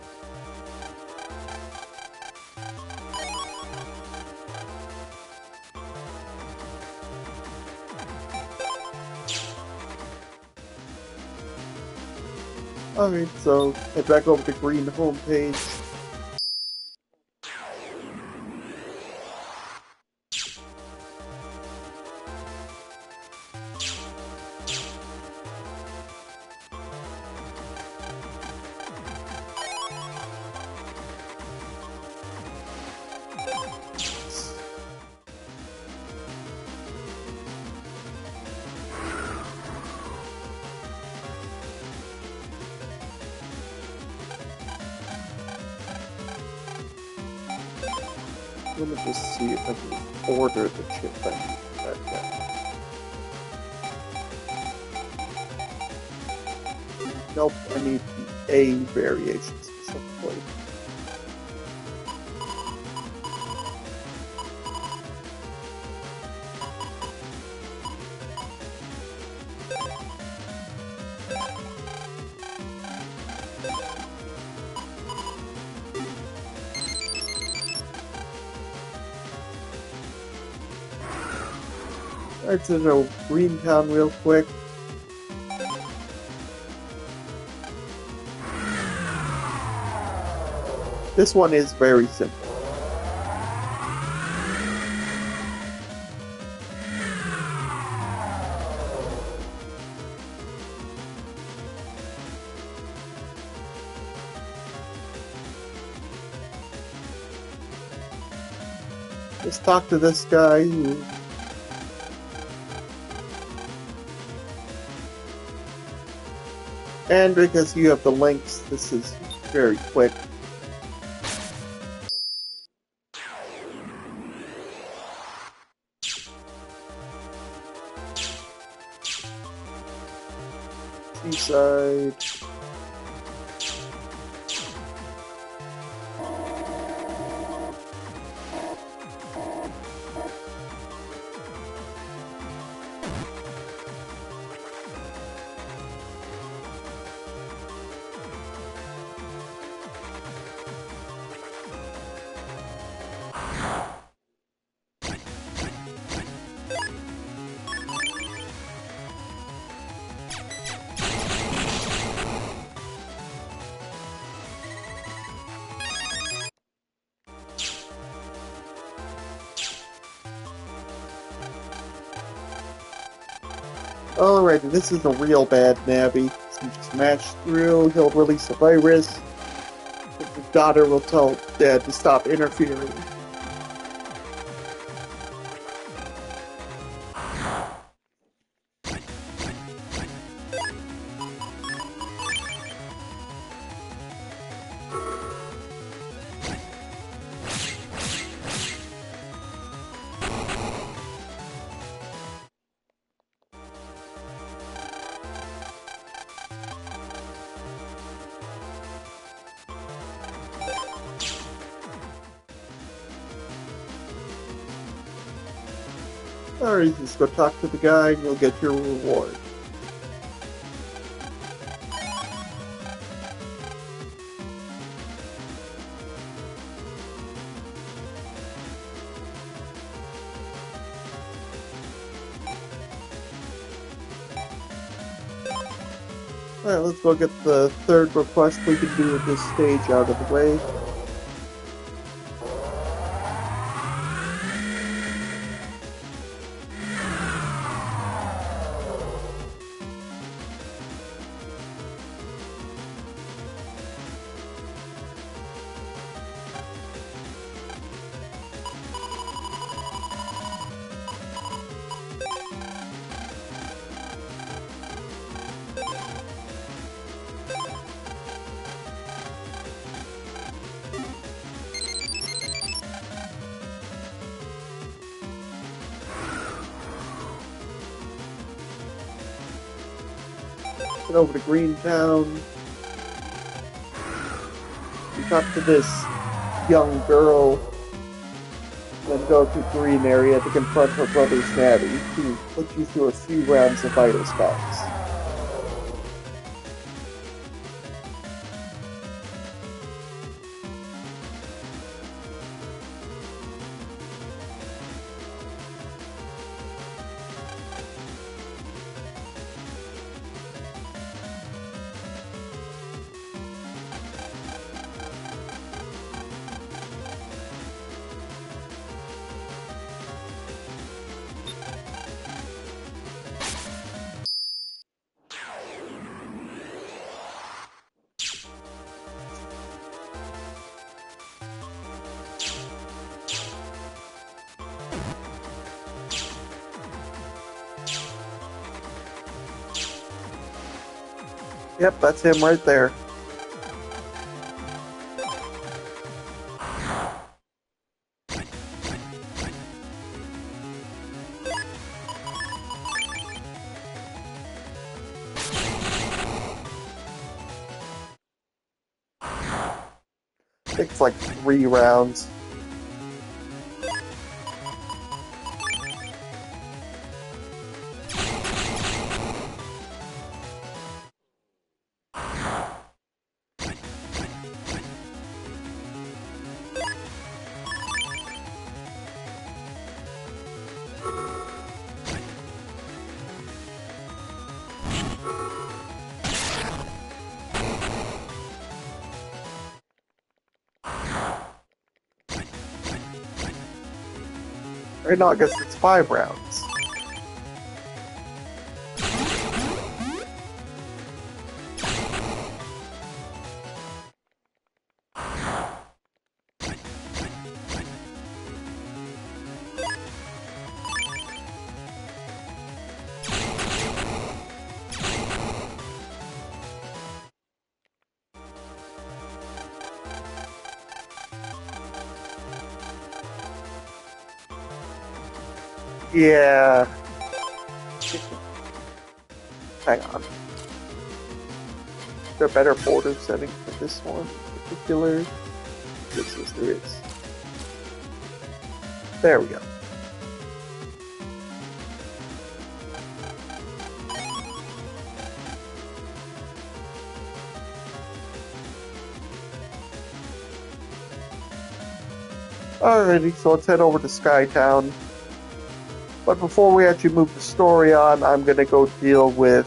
Alright, so head back over to green homepage. Let me just see if I can order the chip I need. Nope, I need the A variation specifically. Alright, so go Greentown real quick. This one is very simple. Just talk to this guy who... And because you have the links, this is very quick. Seaside. Alrighty, this is a real bad navi. So you just match through, he'll release a virus. Your daughter will tell Dad to stop interfering. Alright, just go talk to the guy and you'll get your reward. Alright, let's go get the third request we can do with this stage out of the way. Get over to Greentown. You talk to this young girl, then go to Green area to confront her brother's navi, who put you through a few rounds of vital spells. Yep, that's him right there. I think it's like 3 rounds. Right now, I guess it's 5 rounds. Yeah. Hang on. Is there a better border setting for this one in particular? Yes, there is. There we go. Alrighty, so let's head over to Skytown. But before we actually move the story on, I'm gonna go deal with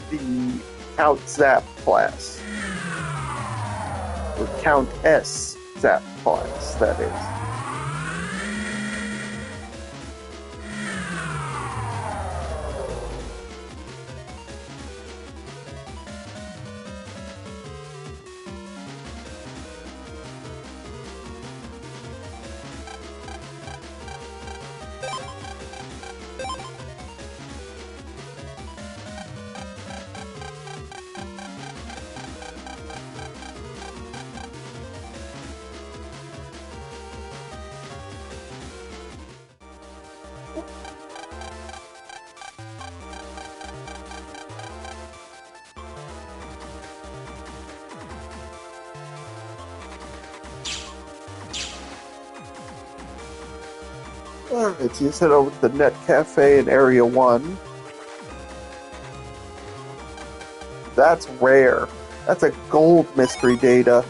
the Count Zap class. Or Count S Zap class, that is. Alright, so let's head over to the Net Cafe in Area 1. That's rare. That's a gold mystery data.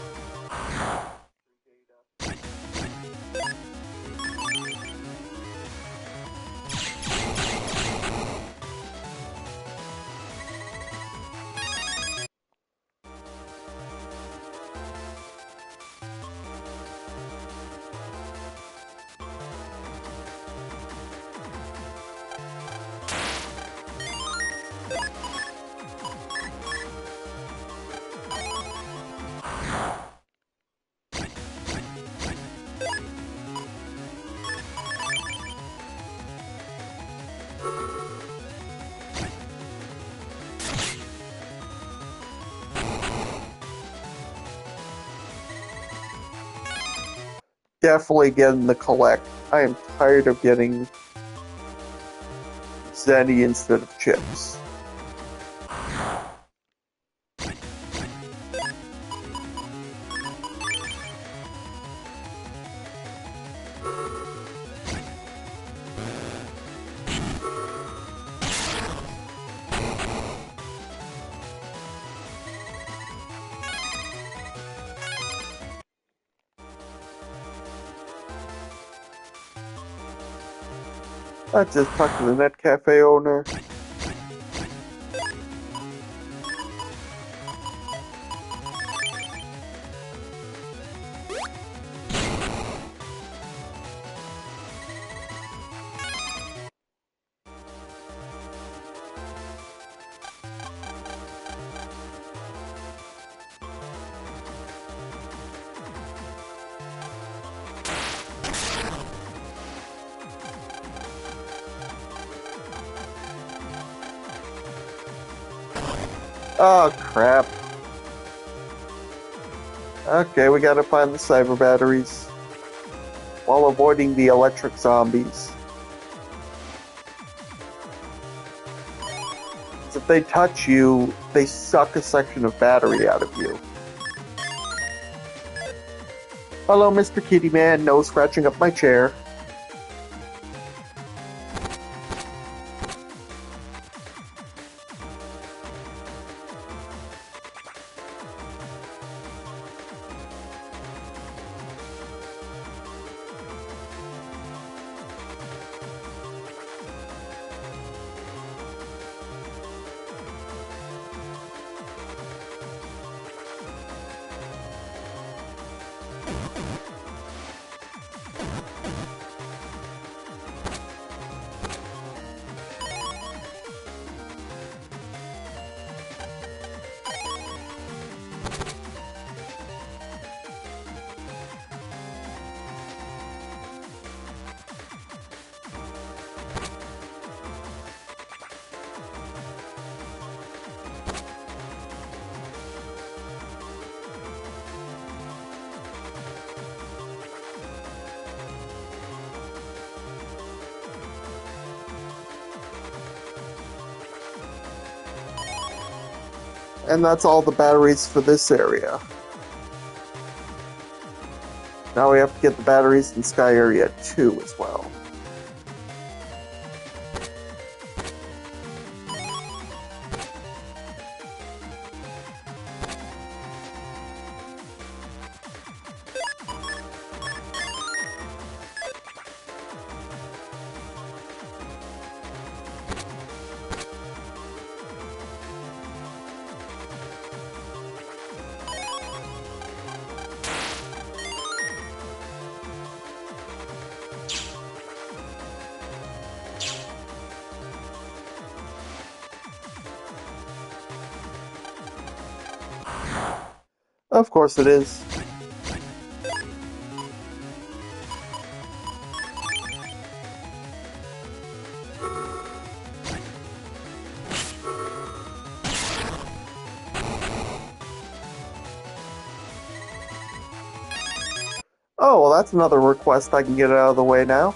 Definitely getting the collect. I am tired of getting Zenny instead of chips. I just talked to the Net Cafe owner. Oh, crap. Okay, we gotta find the cyber batteries while avoiding the electric zombies. If they touch you, they suck a section of battery out of you. Hello, Mr. Kitty Man. No scratching up my chair. And that's all the batteries for this area. Now we have to get the batteries in Sky Area 2 as well. Of course it is. Oh, well, that's another request I can get out of the way now.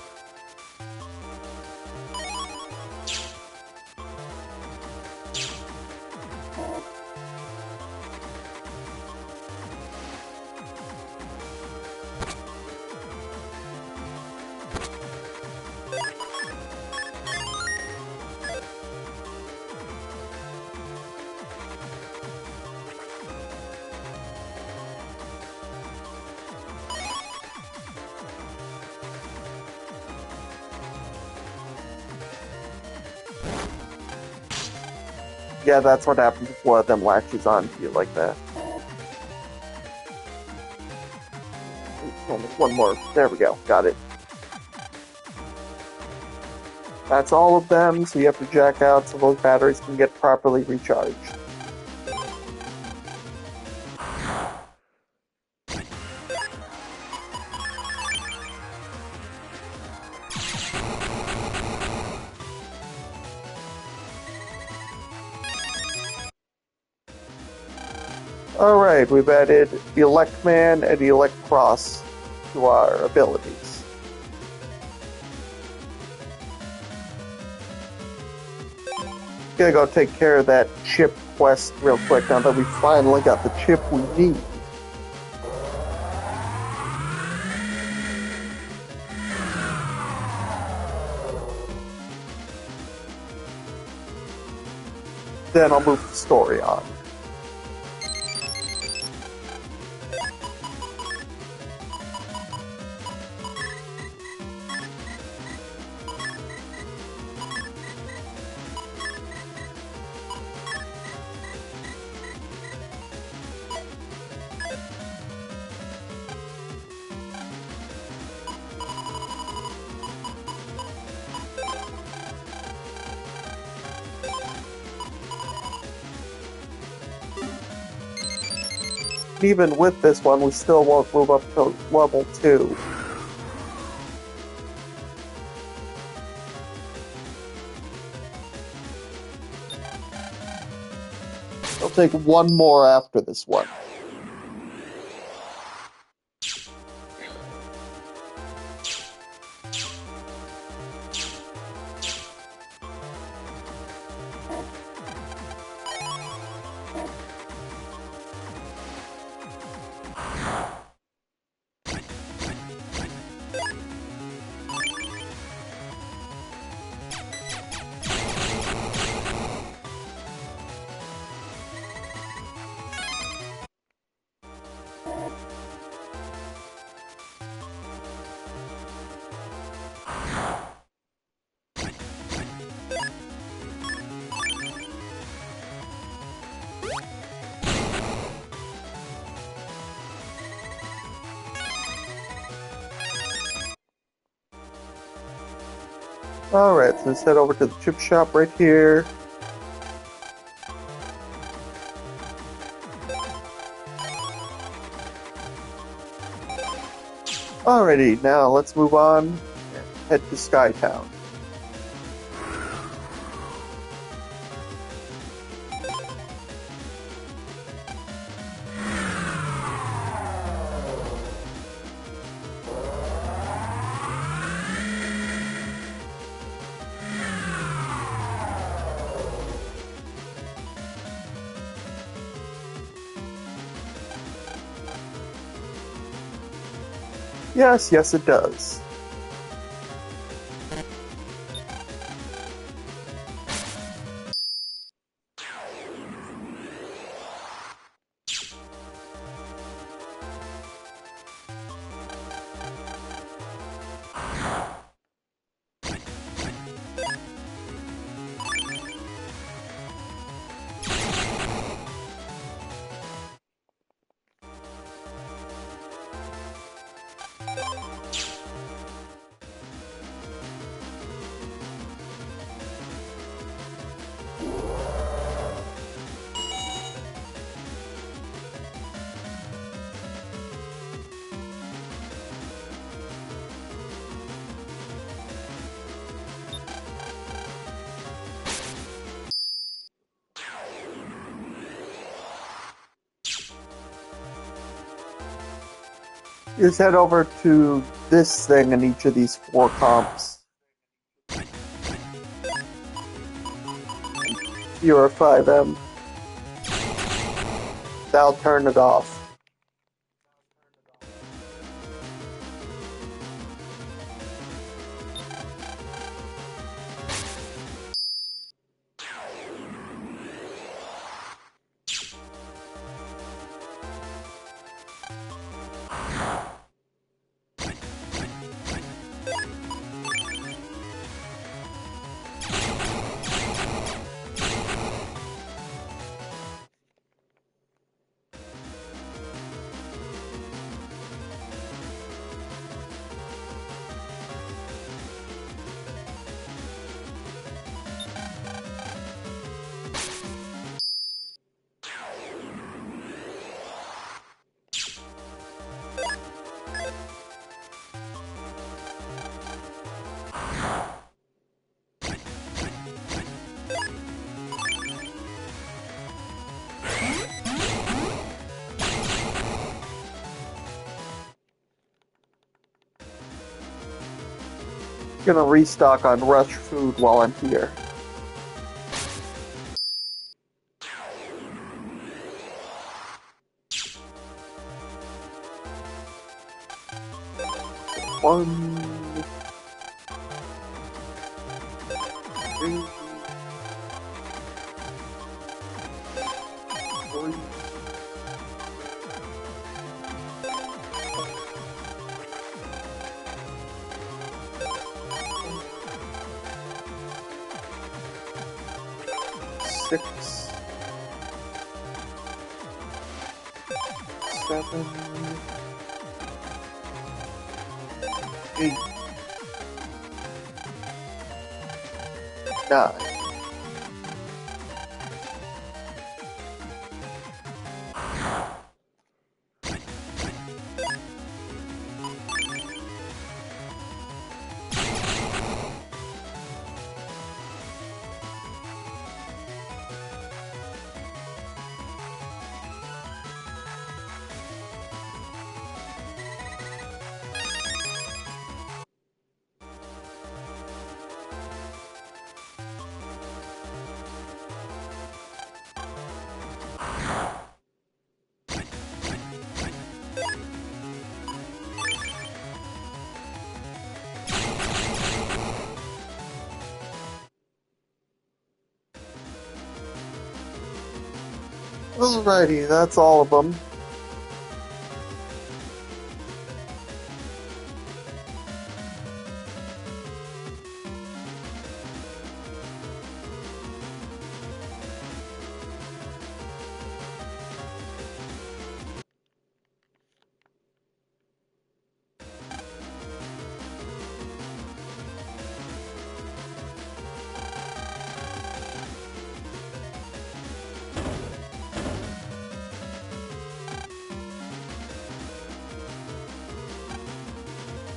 Yeah, that's what happens if one of them latches onto you like that. Only one more. There we go. Got it. That's all of them, so you have to jack out so those batteries can get properly recharged. Alright, we've added the Elementman and the Cross to our abilities. Gonna go take care of that chip quest real quick now that we finally got the chip we need. Then I'll move the story on. Even with this one, we still won't move up to level 2. I'll take one more after this one. Alright, so let's head over to the chip shop right here. Alrighty, now let's move on and head to Skytown. Yes, yes it does. Just head over to this thing in each of these 4 comps. You're a 5M. That'll turn it off. Gonna restock on rush food while I'm here. One, two, three, 6, 7, 8, 9. Alrighty, that's all of them.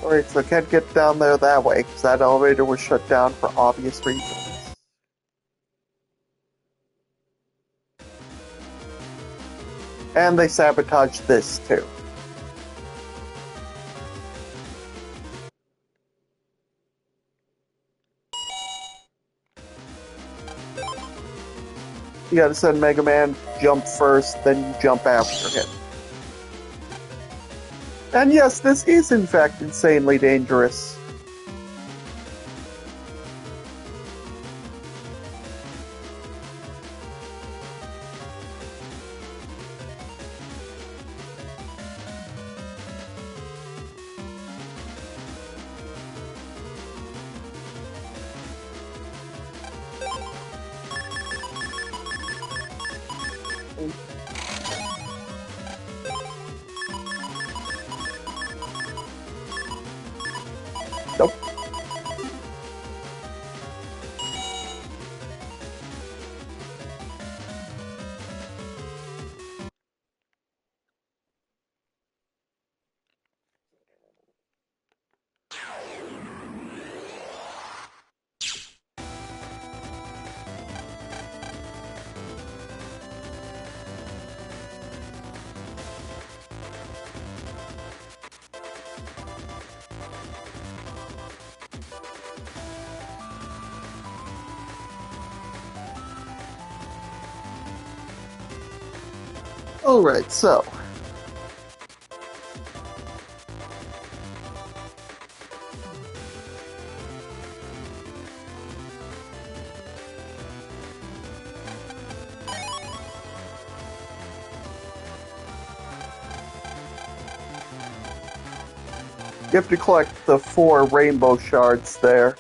Alright, so I can't get down there that way, because that elevator was shut down for obvious reasons. And they sabotaged this, too. You gotta send Mega Man jump first, then you jump after him. And yes, this is in fact insanely dangerous. Nope. Alright, so. You have to collect the 4 rainbow shards there.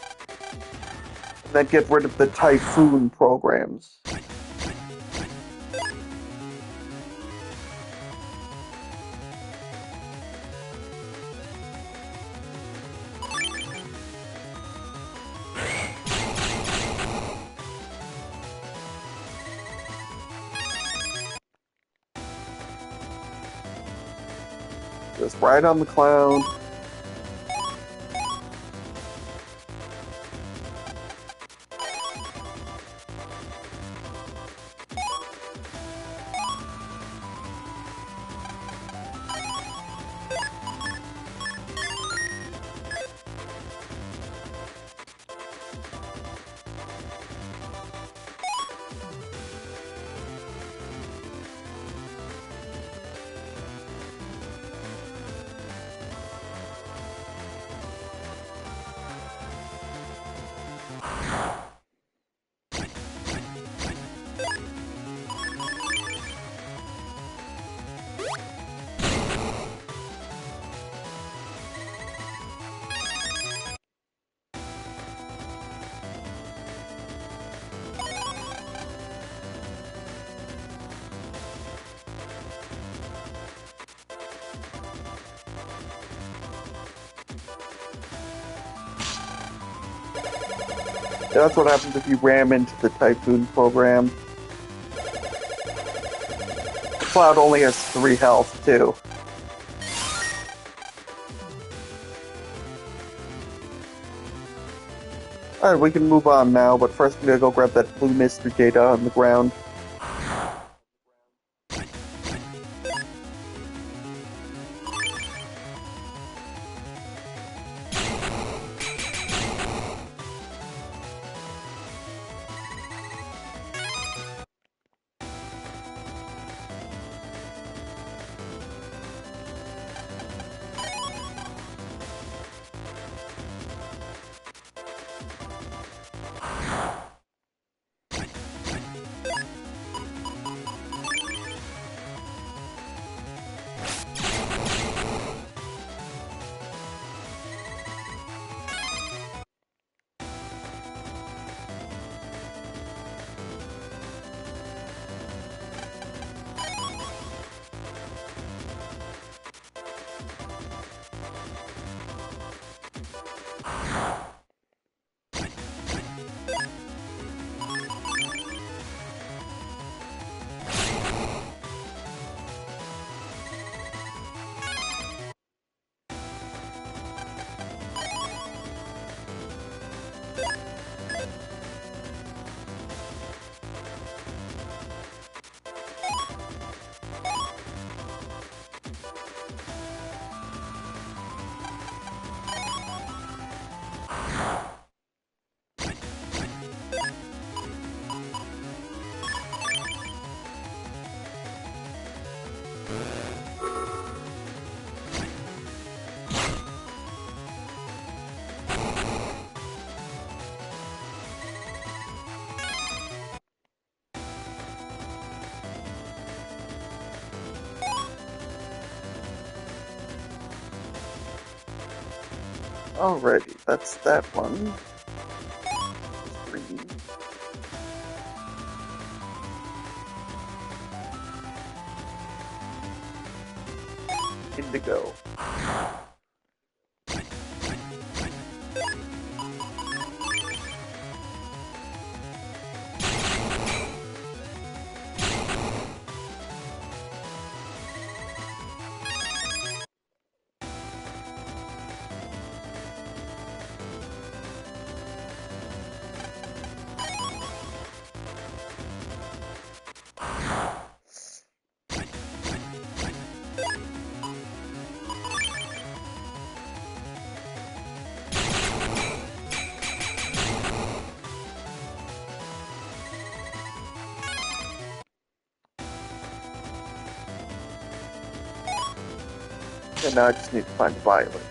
And then get rid of the typhoon programs. Just right on the cloud. That's what happens if you ram into the typhoon program. Cloud only has 3 health, too. Alright, we can move on now, but first I'm gonna go grab that blue mystery data on the ground. Alrighty, that's that one. Green. Indigo. And now I just need to find violet.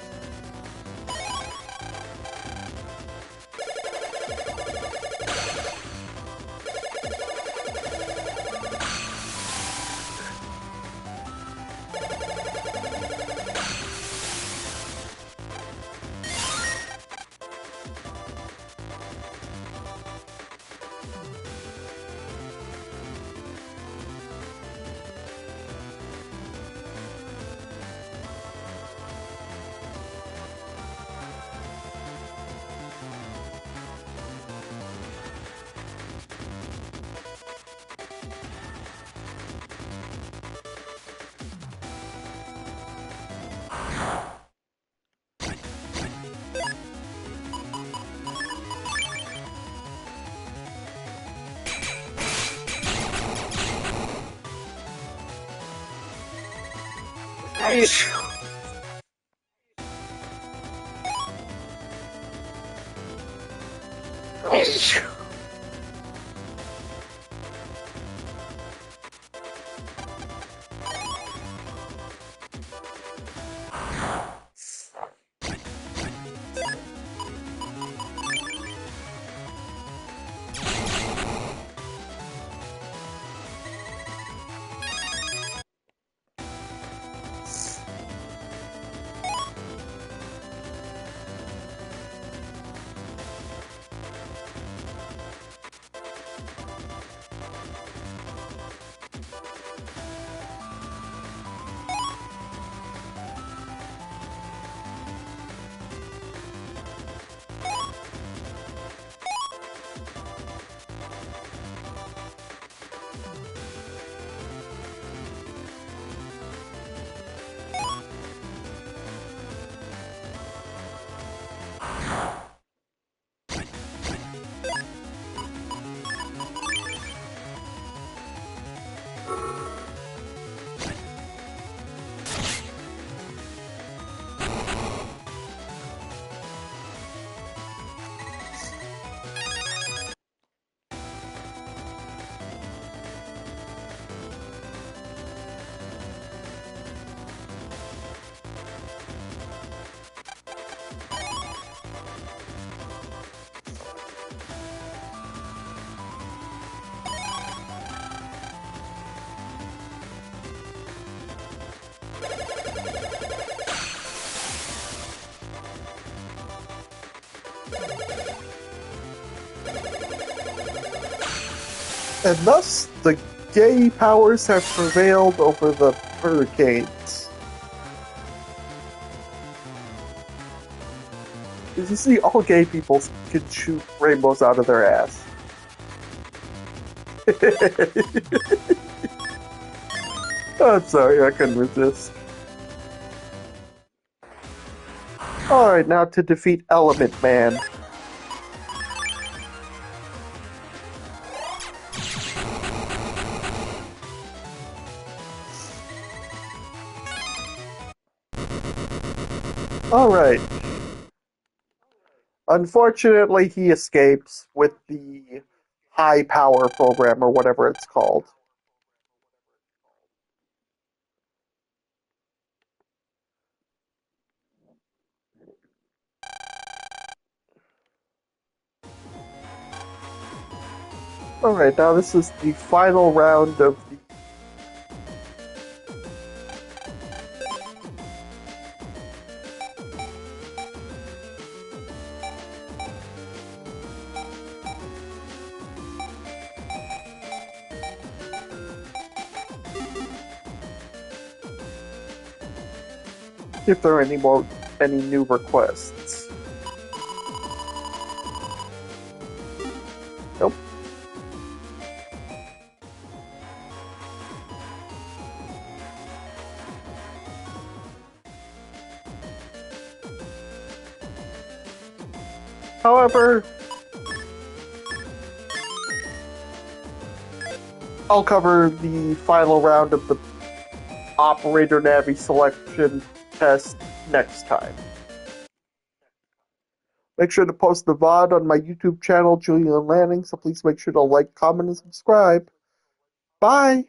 And thus, the gay powers have prevailed over the hurricanes. As you see, all gay people can shoot rainbows out of their ass. I'm sorry, I couldn't resist. Alright, now to defeat Elementman. Alright. Unfortunately, he escapes with the high power program, or whatever it's called. Alright, now this is the final round of the... if there are any new requests. Nope. However, I'll cover the final round of the operator navi selection test next time. Make sure to post the VOD on my YouTube channel, Julian Lanning, so please make sure to like, comment, and subscribe. Bye!